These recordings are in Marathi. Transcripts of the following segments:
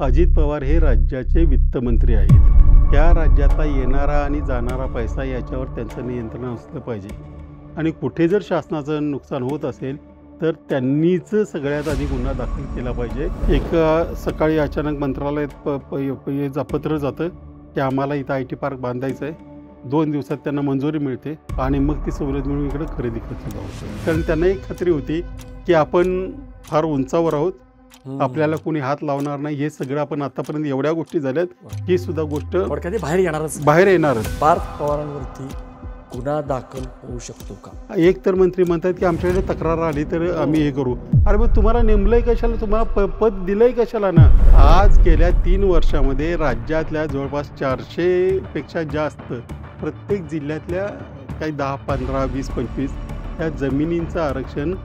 अजित पवार हे राज्याचे वित्तमंत्री आहेत. त्या राज्यातला येणारा आणि जाणारा पैसा याच्यावर त्यांचं नियंत्रण असलं पाहिजे. आणि कुठे जर शासनाचं नुकसान होत असेल तर त्यांनीच सगळ्यात आधी गुन्हा दाखल केला पाहिजे. सकाळी अचानक मंत्रालयात पत्र जातं की आम्हाला इथं IT पार्क बांधायचं आहे. 2 दिवसात त्यांना मंजुरी मिळते आणि मग ती सवलत मिळून इकडे खरेदी खर्च होतो. कारण त्यांना एक खात्री होती की आपण फार उंचावर आहोत, आपल्याला कोणी हात लावणार नाही. हे सगळं आपण आतापर्यंत एवढ्या गोष्टी झाल्यात ही सुद्धा गोष्ट बाहेर येणारच. पार्थ पवारांवरती गुन्हा दाखल होऊ शकतो का? एक तर मंत्री म्हणतात की आमच्याकडे तक्रार आली तर आम्ही हे करू. अरे मग तुम्हाला नेमलंय कशाला, तुम्हाला पद दिलंय कशाला ना. आज गेल्या 3 वर्षामध्ये राज्यातल्या जवळपास 400 पेक्षा जास्त प्रत्येक जिल्ह्यातल्या काही 10, 15, 20, 25 त्या जमिनींचं आरक्षण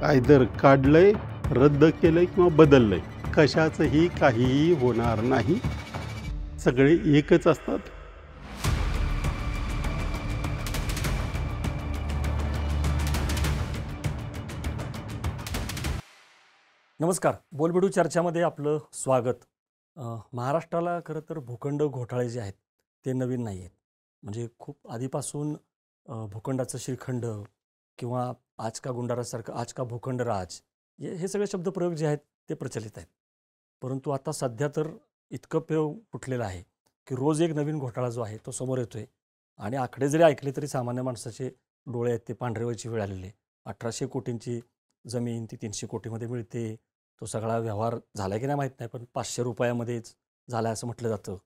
आयदर काढलंय, रद्द केलंय किंवा बदललंय. कशाचंही काहीही होणार नाही. सगळे एकच असतात. नमस्कार, बोलबेडू चर्चामध्ये आपलं स्वागत. महाराष्ट्राला खरं तर भूखंड घोटाळे जे आहेत ते नवीन नाही आहेत. म्हणजे खूप आधीपासून भूखंडाचं श्रीखंड किंवा आज का गुंडाराजसारखं आज का भूखंडराज हे सगळे शब्दप्रयोग जे आहेत ते प्रचलित आहेत. परंतु आता सध्या तर इतकं पेव फुटलेलं आहे की रोज एक नवीन घोटाळा जो आहे तो समोर येतो आहे. आणि आकडे जरी ऐकले तरी सामान्य माणसाचे डोळे आहेत ते पांढरे व्हायची वेळ आलेली आहे. 1800 कोटींची जमीन ती 300 कोटीमध्ये मिळते. तो सगळा व्यवहार झाला की नाही माहीत नाही, पण 500 रुपयामध्येच झाला असं म्हटलं जातं.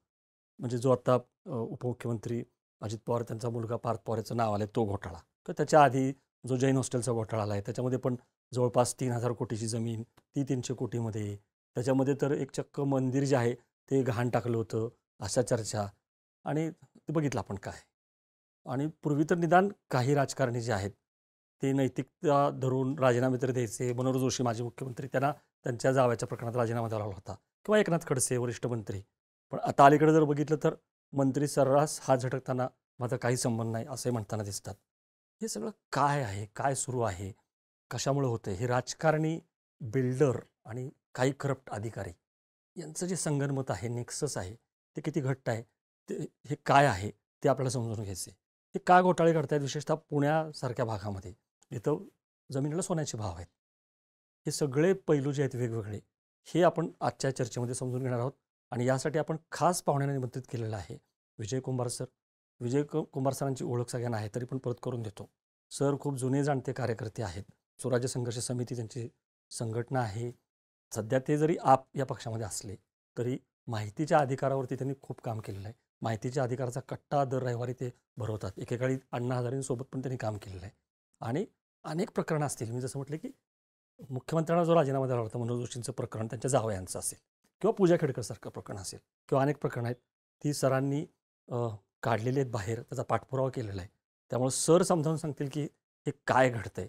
म्हणजे जो आता उपमुख्यमंत्री अजित पवार त्यांचा मुलगा पार्थ पवार याचं नाव आलं तो घोटाळा, तर त्याच्या आधी जो जैन हॉस्टेलचा घोटाळा आला आहे त्याच्यामध्ये पण जवळपास 3000 कोटीची जमीन ती 300 कोटीमध्ये. त्याच्यामध्ये तर एक चक्क मंदिर जे आहे ते गहाण टाकलं होतं अशा चर्चा. आणि ते बघितलं आपण काय. आणि पूर्वी तर निदान काही राजकारणी जे आहेत ते नैतिकता धरून राजीनामे तर द्यायचे. मनोहर जोशी माजी मुख्यमंत्री, त्यांना त्यांच्या जावयाच्या प्रकरणात राजीनामा द्यावा लागला होता, किंवा एकनाथ खडसे वरिष्ठ मंत्री. पण आता अलीकडे जर बघितलं तर मंत्री सर्रास हात झटकताना माझा काही संबंध नाही असे म्हणताना दिसतात. हे सगळं काय आहे, काय सुरू आहे, कशामुळे होतं? हे राजकारणी, बिल्डर आणि काही करप्ट अधिकारी यांचं जे संगनमत आहे, नेक्सस आहे, ते किती घट्ट आहे, ते हे काय आहे ते आपल्याला समजून घ्यायचे. हे का घोटाळे घडत आहेत, विशेषतः पुण्यासारख्या भागामध्ये इथं जमिनीला सोन्याचे भाव आहेत. हे सगळे पैलू जे आहेत वेगवेगळे, हे आपण आजच्या चर्चेमध्ये समजून घेणार आहोत. आणि यासाठी आपण खास पाहुण्यांना निमंत्रित केलेलं आहे, विजय कुंभार सर. कुंभार सरांची ओळख सगळ्यांना आहे, तरी पण परत करून देतो. सर खूप जुने जाणते कार्यकर्ते आहेत. स्वराज्य संघर्ष समिती त्यांची संघटना आहे. सध्या ते जरी आप या पक्षामध्ये असले तरी माहितीच्या अधिकारावरती त्यांनी खूप काम केलेलं आहे. माहितीच्या अधिकाराचा कट्टा दर रविवारी ते भरवतात. एकेकाळी अण्णा हजारेंसोबत पण त्यांनी काम केलेलं आहे. आणि अनेक प्रकरणं असतील, मी जसं म्हटलं की मुख्यमंत्र्यांना जो राजीनामा द्यावा होता, मनोहर जोशींचं प्रकरण त्यांच्या जावयांचं असेल, किंवा पूजा खेडकरसारखं प्रकरण असेल, किंवा अनेक प्रकरणं आहेत ती सरांनी काढलेली आहेत बाहेर, त्याचा पाठपुरावा केलेला आहे. त्यामुळं सर समजावून सांगतील की हे काय घडतंय.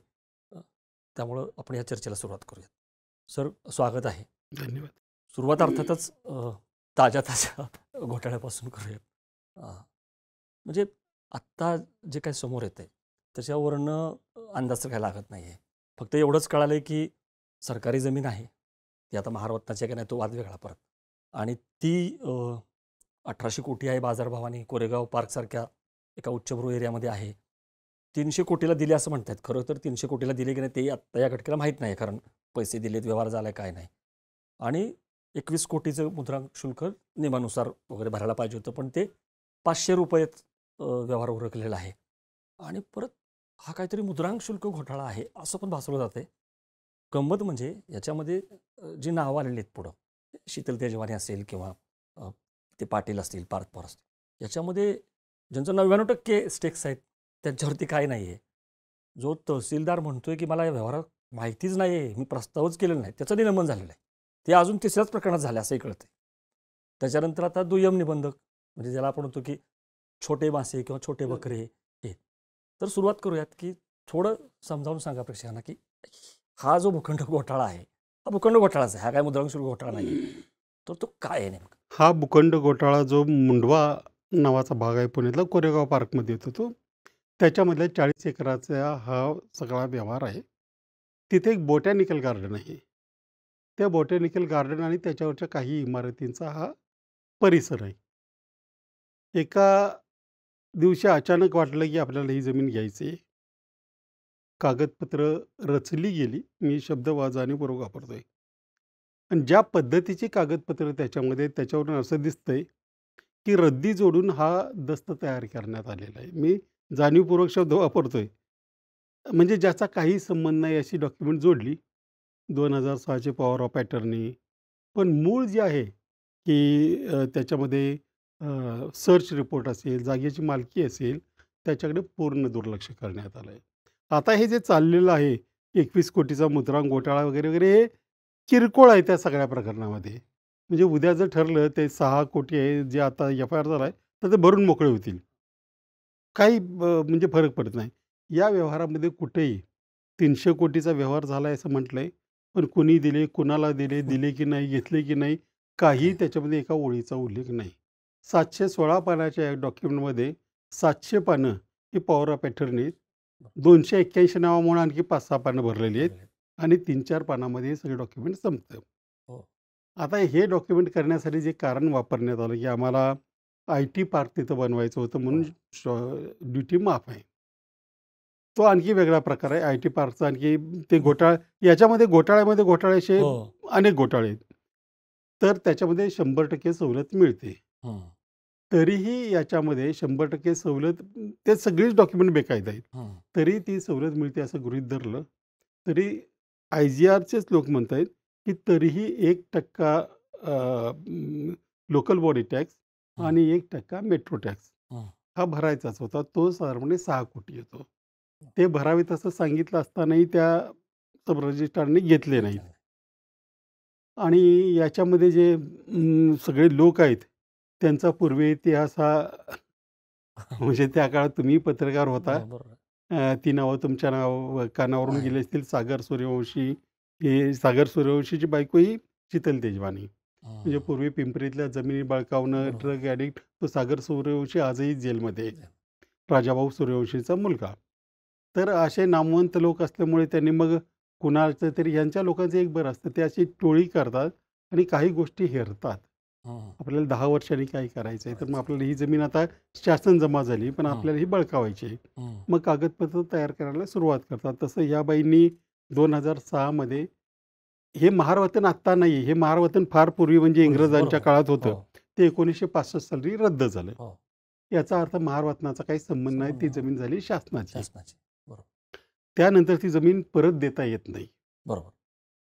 त्यामुळं आपण या चर्चेला सुरुवात करूयात. सर, स्वागत आहे. धन्यवाद. सुरुवात अर्थातच ताज्या घोटाळ्यापासून करूयात. म्हणजे आत्ता जे काही समोर येतं आहे त्याच्यावरनं अंदाज तर काय लागत नाही आहे. फक्त एवढंच कळालं आहे की सरकारी जमीन आहे ती आता महारत्नाची आहे की नाही तो वाद वेगळा परत. आणि ती 1800 कोटी आहे बाजारभावाने. कोरेगाव पार्कसारख्या एका उच्चभ्रू एरियामध्ये आहे. 300 कोटीला दिले असं म्हणतात. खरं तर 300 कोटीला दिले की नाही ते आत्ता या घटकेला माहीत नाही, कारण पैसे दिलेत, व्यवहार झाला आहे काय नाही. आणि 21 कोटीचं मुद्रांक शुल्क नियमानुसार वगैरे भरायला पाहिजे होतं, पण ते 500 रुपयात व्यवहार उरकलेला आहे. आणि परत हा काहीतरी मुद्रांक शुल्क घोटाळा आहे असं पण भासवलं जातं आहे. गंमत म्हणजे याच्यामध्ये जी नावं आलेली आहेत पुढं, शीतल तेजवानी असेल किंवा ते पाटील असतील, पार्थ पवार असतील, याच्यामध्ये ज्यांचं 99% स्टेक्स आहेत त्यांच्यावरती काय नाही आहे. जो तहसीलदार म्हणतोय की मला या व्यवहारात माहितीच नाही आहे, मी प्रस्तावच केलेला नाही, त्याचं निलंबन झालेलं आहे. ते अजून तिसऱ्याच प्रकरणात झालं असंही कळतं. त्याच्यानंतर आता दुय्यम निबंधक, म्हणजे ज्याला आपण म्हणतो की छोटे मासे किंवा छोटे बकरे हे. तर सुरुवात करूयात की थोडं समजावून सांगा प्रेक्षकांना की हा जो भूखंड घोटाळा आहे हा भूखंड घोटाळाच आहे, हा काय मुद्रांक शुल्क घोटाळा नाही. तर तो काय आहे नेमका? हा भूखंड घोटाळा जो मुंडवा नावाचा भाग आहे पुण्यातला, कोरेगाव पार्कमध्ये येतो तो, त्याच्यामधल्या 40 एकराचा हा सगळा व्यवहार आहे. तिथे एक बोटॅनिकल गार्डन आहे. त्या बॉटॅनिकल गार्डन आणि त्याच्यावरच्या काही इमारतींचा हा परिसर आहे. एका दिवशी अचानक वाटलं, की आपल्याला ही जमीन घ्यायची आहे. कागदपत्र रचली गेली. मी शब्द जाणीवपूर्वक वापरतोय. आणि ज्या पद्धतीची कागदपत्र त्याच्यावरून असं दिसतंय, की रद्दी जोडून हा दस्त तयार करण्यात आलेला आहे. मी जाणीवपूर्वक शब्द वापरतोय. म्हणजे ज्याचा काही संबंध नाही अशी डॉक्युमेंट जोडली. 2006 चे पॉवर ऑफ अटर्नी. पण मूळ जे आहे, की त्याच्यामध्ये सर्च रिपोर्ट असेल, जागेची मालकी असेल, त्याच्याकडे पूर्ण दुर्लक्ष करण्यात आलं आहे. आता हे जे चाललेलं आहे, 21 कोटीचा मुद्रांक घोटाळा वगैरे, वगैरे हे किरकोळ आहे त्या सगळ्या प्रकरणामध्ये. म्हणजे उद्या जर ठरलं ते 6 कोटी आहे, जे आता एफ-आय-आर झाला आहे, तर ते भरून मोकळे होतील. काही म्हणजे फरक पडत नाही. या व्यवहारामध्ये कुठेही 300 कोटीचा व्यवहार झाला आहे असं म्हटलंय. पण कुणी दिले, कुणाला दिले, दिले की नाही, घेतले की नाही, काही त्याच्यामध्ये एका ओळीचा उल्लेख नाही. 716 पानाच्या या डॉक्युमेंटमध्ये 700 पानं ही पॉवर ऑफ अटर्नी, 281 नावं म्हणून आणखी 5-6 पानं भरलेली आहेत आणि 3-4 पानामध्ये हे सगळे डॉक्युमेंट संपतं. हो. आता हे डॉक्युमेंट करण्यासाठी जे कारण वापरण्यात आलं, की आम्हाला आय-टी पार्क तिथं बनवायचं होतं म्हणून ड्युटी माफ आहे. तो आणखी वेगळा प्रकार आहे. आय-टी पार्कचा आणखी ते याच्यामध्ये घोटाळे असे हो. अनेक घोटाळे आहेत. तर त्याच्यामध्ये 100% सवलत मिळते. हं. तरीही याच्यामध्ये 100% सवलत, ते सगळीच डॉक्युमेंट बेकायदा आहेत. हं. तरी ती सवलत मिळते असं गृहीत धरलं, तरी आय-जी-आरचेच लोक म्हणतायत, की तरीही 1% लोकल बॉडी टॅक्स हं. आणि 1% मेट्रो टॅक्स हं. हा भरायचाच होता. तो साधारणपणे 6 कोटी येतो. ते भरावेत असं सांगितलं असतानाही त्या सब रजिस्ट्रारने घेतले नाहीत. आणि याच्यामध्ये जे सगळे लोक आहेत, त्यांचा पूर्वी इतिहास हा म्हणजे त्या काळात तुम्ही पत्रकार होता. हो, बरोबर. ती नावं तुमच्या कानावरून आहे. गेली असतील. सागर सूर्यवंशी, हे सागर सूर्यवंशीची बायको ही शीतल तेजवानी. म्हणजे हं. पूर्वी पिंपरीतल्या जमिनी बळकावणं, बरोबर. ड्रग ॲडिक्ट, तो सागर सूर्यवंशी आजही जेलमध्ये आहे. राजाभाऊ सूर्यवंशीचा मुलगा. तर असे नामवंत लोक असल्यामुळे त्यांनी मग कुणाचं तरी, यांच्या लोकांचं एक बरं असतं, ते अशी टोळी करतात आणि काही गोष्टी हेरतात. हं. आपल्याला 10 वर्षांनी काय करायचं आहे, तर मग आपल्याला ही जमीन आता शासन जमा झाली, पण हं. आपल्याला ही बळकावायची आहे. हं. मग कागदपत्र तयार करायला सुरुवात करतात. तसं ह्या बाईंनी 2006 मध्ये, हे महारवतन आत्ता नाही, हे महारवतन फार पूर्वी म्हणजे इंग्रजांच्या बरोबर. काळात होतं. हो. ते 1965 साली रद्द झालं. हो. याचा अर्थ महारवतनाचा काही संबंध नाही. ती जमीन झाली शासनाची. शासनाची. बरोबर. त्यानंतर ती जमीन परत देता येत नाही. बरोबर.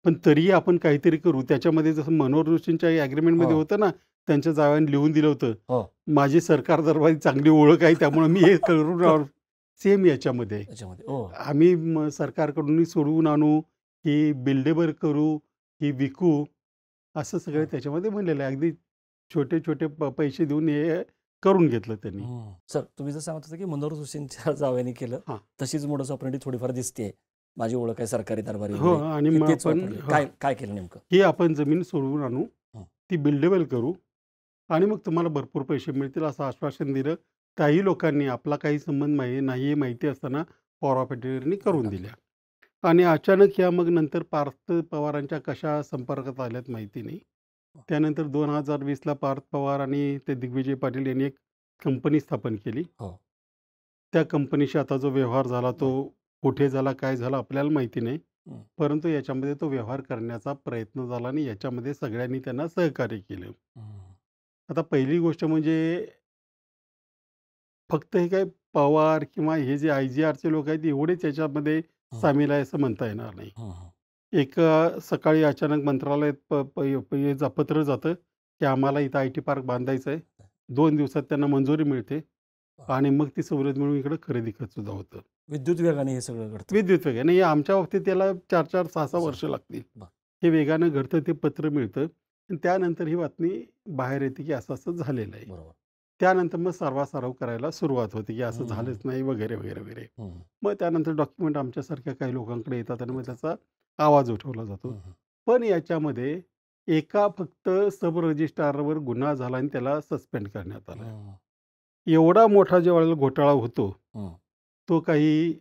पण तरीही आपण काहीतरी करू. त्याच्यामध्ये जसं मनोहर जोशींच्या ॲग्रीमेंटमध्ये हो. होतं ना, त्यांच्या जावयाने लिहून दिलं होतं, हो. माझी सरकार दरबारी चांगली ओळख आहे, त्यामुळे मी हे करून सेम याच्यामध्ये आहे. त्याच्यामध्ये. हो. आम्ही सरकारकडून सोडवून आणू, की बिल्डेबल करू, की विकू, असं सगळं हं. त्याच्यामध्ये म्हणलेलं आहे. अगदी छोटे-छोटे पैसे देऊन हे करून घेतलं त्यांनी. हं. सर, तुम्ही जर सांगत होता, की मनोहर जोशींच्या जावयाने केलं, हां. तशीच मोडस ऑपरेंडी थोडीफार दिसते. माझी ओळख आहे सरकारी दरबारी हो, वगैरे. आणि हे मग तेच आपण वापरले. काय काय केलं नेमकं? ही आपण जमीन सोडवून आणू, हं. ती बिल्डेबल करू आणि मग तुम्हाला भरपूर पैसे मिळतील असं आश्वासन दिलं. त्याही लोकांनी आपला काही संबंध नाही हे माहिती असताना पॉवर ऑफ अटर्नी करून दिल्या. आणि अचानक या मग नंतर पार्थ पवारांच्या कशा संपर्कात आल्यात माहिती नाही. त्यानंतर 2020ला पार्थ पवार आणि ते दिग्विजय पाटील यांनी एक कंपनी स्थापन केली. हो. त्या कंपनीशी आता जो व्यवहार झाला तो कुठे झाला, काय झाला आपल्याला माहिती नाही. हं. परंतु याच्यामध्ये तो व्यवहार करण्याचा प्रयत्न झाला आणि याच्यामध्ये सगळ्यांनी त्यांना सहकार्य केलं. हं. आता पहिली गोष्ट म्हणजे, फक्त हे काय पवार किंवा हे जे आय-जी-आरचे लोक आहेत एवढेच याच्यामध्ये हं. सामील आहे असं म्हणता येणार नाही. हं. हं. एक सकाळी अचानक मंत्रालयात प प प हे पत्र जातं, की आम्हाला इथं आय-टी पार्क बांधायचं आहे. 2 दिवसात त्यांना मंजुरी मिळते आणि मग ती सवलत मिळून इकडं खरेदी खत सुद्धा होतं. विद्युत वेगाने हे सगळं घडतं. विद्युत वेग आणि आमच्या बाबतीत त्याला 4-4, 6-6 वर्ष लागतील. बरं. हे वेगानं घडतं, ते पत्र मिळतं आणि त्यानंतर ही बातमी बाहेर येते, की असं-असं झालेलं आहे. बरोबर. त्यानंतर मग सर्वासर्व करायला सुरुवात होते, की असं हं. झालंच नाही वगैरे, वगैरे, वगैरे. हं. मग त्यानंतर डॉक्युमेंट आमच्यासारख्या काही लोकांकडे येतात आणि मग त्याचा आवाज उठवला जातो. हं. हं. पण याच्यामध्ये एका फक्त सब रजिस्ट्रारवर गुन्हा झाला आणि त्याला सस्पेंड करण्यात आलं. हं. एवढा मोठा ज्यावेळेला घोटाळा होतो, हं. तो काही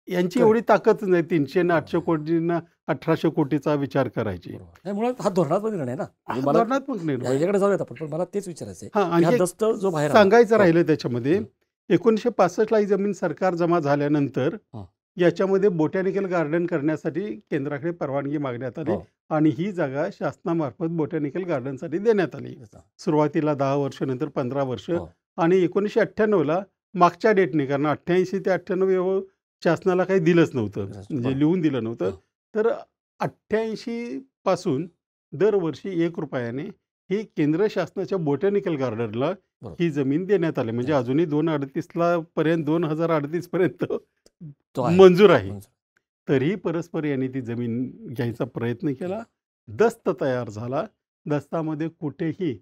यांची कर एवढी ताकदच नाही. 300 आणि 800 कोटींना 1800 कोटीचा विचार करायची. बरोबर. नाही, मुळात हा धोरणात्मक निर्णय ना. हा म्हणजे मला धोरणात्मक निर्णय. याच्याकडे जाऊयात आपण, पण मला तेच विचारायचं आहे हां, की हा आणखी एक दस्त जो बाहेर आला. सांगायचं हो. राहिलं त्याच्यामध्ये, हं. 1965ला ही जमीन सरकार जमा झाल्यानंतर हं. याच्यामध्ये बोटॅनिकल गार्डन करण्यासाठी केंद्राकडे परवानगी मागण्यात आली हो. आणि ही जागा शासनामार्फत बोटॅनिकल गार्डनसाठी देण्यात आली. सुरुवातीला 10 वर्ष, नंतर 15 वर्ष हो. आणि 1998ला मागच्या डेटने, कारण 88 ते 98 शासनाला काही दिलंच नव्हतं, म्हणजे बरोबर. लिहून दिलं नव्हतं. हं. तर 88 पासून दरवर्षी ₹1 ही केंद्र शासनाच्या बोटॅनिकल गार्डनला बरोबर. ही जमीन देण्यात आली. म्हणजे देण्यात अजूनही 2038ला पर्यंत 2038 पर्यंत तो आहे. मंजूर आहे. मंजूर. तरीही परस्पर यांनी ती जमीन घ्यायचा प्रयत्न केला. दस्त तयार झाला. दस्तामध्ये कुठेही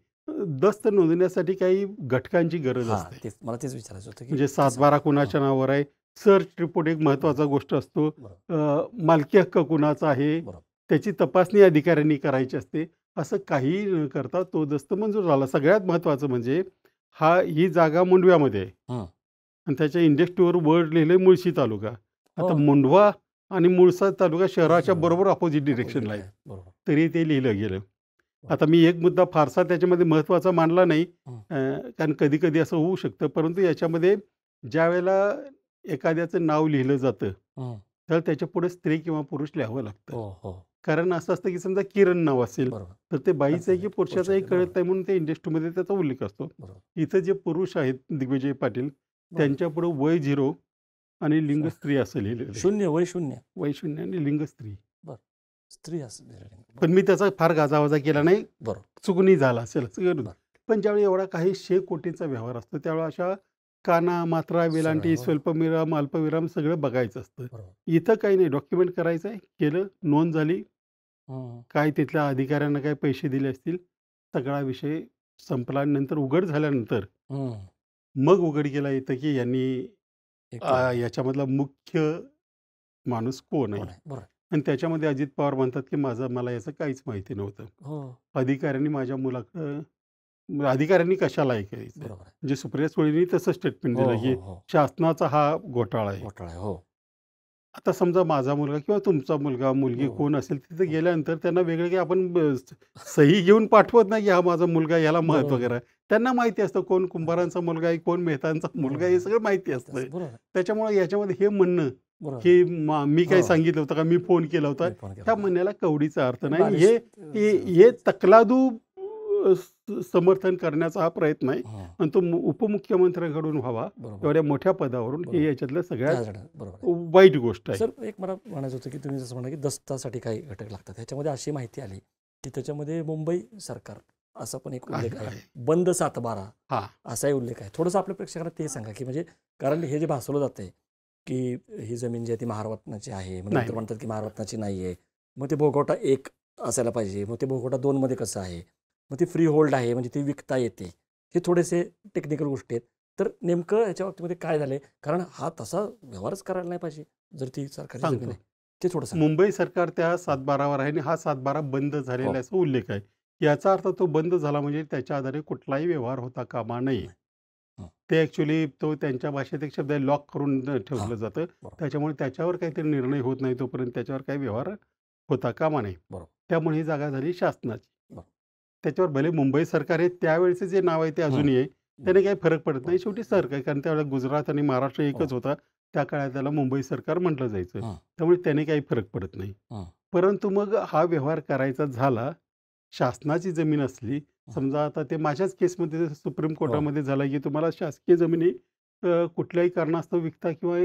दस्त नोंदवण्यासाठी काही घटकांची गरज हां, असते. तेच मला तेच विचारायचं होतं की म्हणजे कसं? 7/12 कुणाच्या नावावर आहे, सर्च रिपोर्ट एक महत्त्वाचा गोष्ट असतो. बरोबर. मालकी हक्क कुणाचा आहे, बरोबर. त्याची तपासणी अधिकाऱ्यांनी करायची असते. असं काहीही न करता तो दस्त मंजूर झाला. सगळ्यात महत्त्वाचं म्हणजे ही जागा मुंडव्यामध्ये आहे हं. आणि त्याच्या इंडेक्स 2वर वर्ड लिहिलंय मुळशी तालुका. आता हो. मुंडवा आणि मुळसा तालुका शहराच्या बरोबर. बरोबर अपोजिट डिरेक्शनला आहे. बरोबर. तरी ते लिहिलं गेलं. आता मी एक मुद्दा फारसा त्याच्यामध्ये महत्त्वाचा मानला नाही, कारण कधी-कधी असं होऊ शकतं. परंतु याच्यामध्ये ज्यावेळेला एखाद्याचं नाव लिहिलं जातं, हं. तर त्याच्यापुढे स्त्री किंवा पुरुष लिहावं लागतं. हो, हो. कारण असं असतं की समजा किरण नाव असेल, बरोबर. तर ते बाईचं आहे की पुरुषाचं आहे पुरुषाचं, कळत नाही, म्हणून ते इंडेक्स 2मध्ये त्याचा उल्लेख असतो. बरोबर. इथं जे पुरुष आहेत दिग्विजय पाटील, त्यांच्यापुढे वय 0 आणि लिंग स्त्री असं लिहिलेलं आहे. 0 वय 0. वय 0 आणि लिंग स्त्री. स्त्री असं दिलेलं आहे. पण मी त्याचा फार गाजावाजा केला नाही, बरोबर. चुकूनही झाला असेल असं करून. बरं. पण ज्यावेळी एवढा काही 100 कोटीचा व्यवहार असतो, त्यावेळेला अशा काना, मात्रा, वेलांटी, सगळं, हो. स्वल्पविराम, अल्पविराम सगळं बघायचं असतं. बरोबर. इथं काही नाही, डॉक्युमेंट करायचं आहे, केलं, नोंद झाली, हं. काय तिथल्या अधिकाऱ्यांना काय पैसे दिले असतील, सगळा विषय संपला. नंतर उघड झाल्यानंतर हं. मग उघडकीला येतं की यांनी एक याच्यामधला मुख्य माणूस कोण कोण आहे. आहे? बरोबर. आणि त्याच्यामध्ये अजित पवार म्हणतात की मला याचं काहीच माहिती नव्हतं. हो. अधिकाऱ्यांनी माझ्या मुलाकडं अधिकाऱ्यांनी कशाला ऐकायचं? बरोबर आहे. म्हणजे सुप्रिया सुळेंनी तसं स्टेटमेंट हो, दिलं की हो, हो. शासनाचा हा घोटाळा आहे. घोटाळा आहे. हो. आता समजा माझा मुलगा किंवा तुमचा मुलगा, मुलगी बरोबर. कोण असेल तिथे गेल्यानंतर त्यांना वेगळं काही आपण सही घेऊन पाठवत नाही की हा माझा मुलगा, याला महत्त्व बरोबर. करा. त्यांना माहिती असतं कोण कुंभारांचा मुलगा आहे, कोण मेहतांचा मुलगा आहे, हे सगळं माहिती असतं. बरोबर आहे. त्याच्यामुळे याच्यामध्ये हे म्हणणं बरोबर. की मी काही हो. सांगितलं होतं का, मी फोन केला होता, मी फोन केला ह्या होता. म्हणण्याला कवडीचा अर्थ नाही. बालिश- हे तकलादू समर्थन करण्याचा हा प्रयत्न आहे हं. आणि तो उपमुख्यमंत्र्यांकडून व्हावा बरोबर. एवढ्या मोठ्या पदावरून, बरोबर. हे याच्यातलं सगळ्यात बरोबर आहे. वाईट गोष्ट आहे. सर, एक मला म्हणायचं होतं की तुम्ही जसं म्हणा की दस्तासाठी काही घटक लागतात, ह्याच्यामध्ये अशी माहिती आली की त्याच्यामध्ये मुंबई सरकार असा पण एक उल्लेख आहे, आहे. बंद 7/12 हा असाही उल्लेख आहे. थोडंसं आपल्या प्रेक्षकांना ते सांगा की म्हणजे, कारण हे जे भासवलं जातंय की ही जमीन जी आहे ती महारत्नाची आहे, मग नाही. नंतर म्हणतात की महारत्नाची नाही आहे, मग ते भोगवटा 1 असायला पाहिजे, मग ते भोगवटा 2 मध्ये कसं आहे, मग ती फ्री होल्ड आहे म्हणजे ती विकता येते. हे थोडेसे टेक्निकल गोष्टी आहेत. तर नेमकं याच्या बाबतीमध्ये काय झालंय? कारण हा तसा व्यवहारच करायला नाही पाहिजे जर ती सरकारची जमीन सांगतो. आहे. ते थोडं सांगा. मुंबई सरकार त्या 7/12वर आहे आणि हा 7/12 बंद झालेला हो. आहे असा उल्लेख आहे. याचा अर्थ तो बंद झाला म्हणजे त्याच्या आधारे कुठलाही व्यवहार होता कामा नये. हं. ते ॲक्च्युअली तो त्यांच्या भाषेत एक शब्द आहे, लॉक करून ठेवलं हां. जातं. बरोबर. त्याच्यामुळे त्याच्यावर काहीतरी निर्णय होत नाही तोपर्यंत त्याच्यावर काही व्यवहार होता कामा नये. बरोबर. त्यामुळे ही जागा झाली शासनाची. बरोबर. त्याच्यावर भले मुंबई सरकार आहे, त्यावेळेचं जे नाव आहे ते अजूनही आहे. त्याने काही फरक पडत नाही. शेवटी सरकार आहे, कारण त्यावेळेला गुजरात आणि महाराष्ट्र एकच हो. होता. त्या काळात त्याला मुंबई सरकार म्हटलं जायचं. हं. त्यामुळे त्याने काही फरक पडत नाही. हं. परंतु मग हा व्यवहार करायचा झाला, शासनाची जमीन असली, समजा आता ते माझ्याच केसमध्ये सुप्रीम कोर्टामध्ये झालं की तुम्हाला शासकीय जमिनी कुठल्याही कारणास्तव विकता किंवा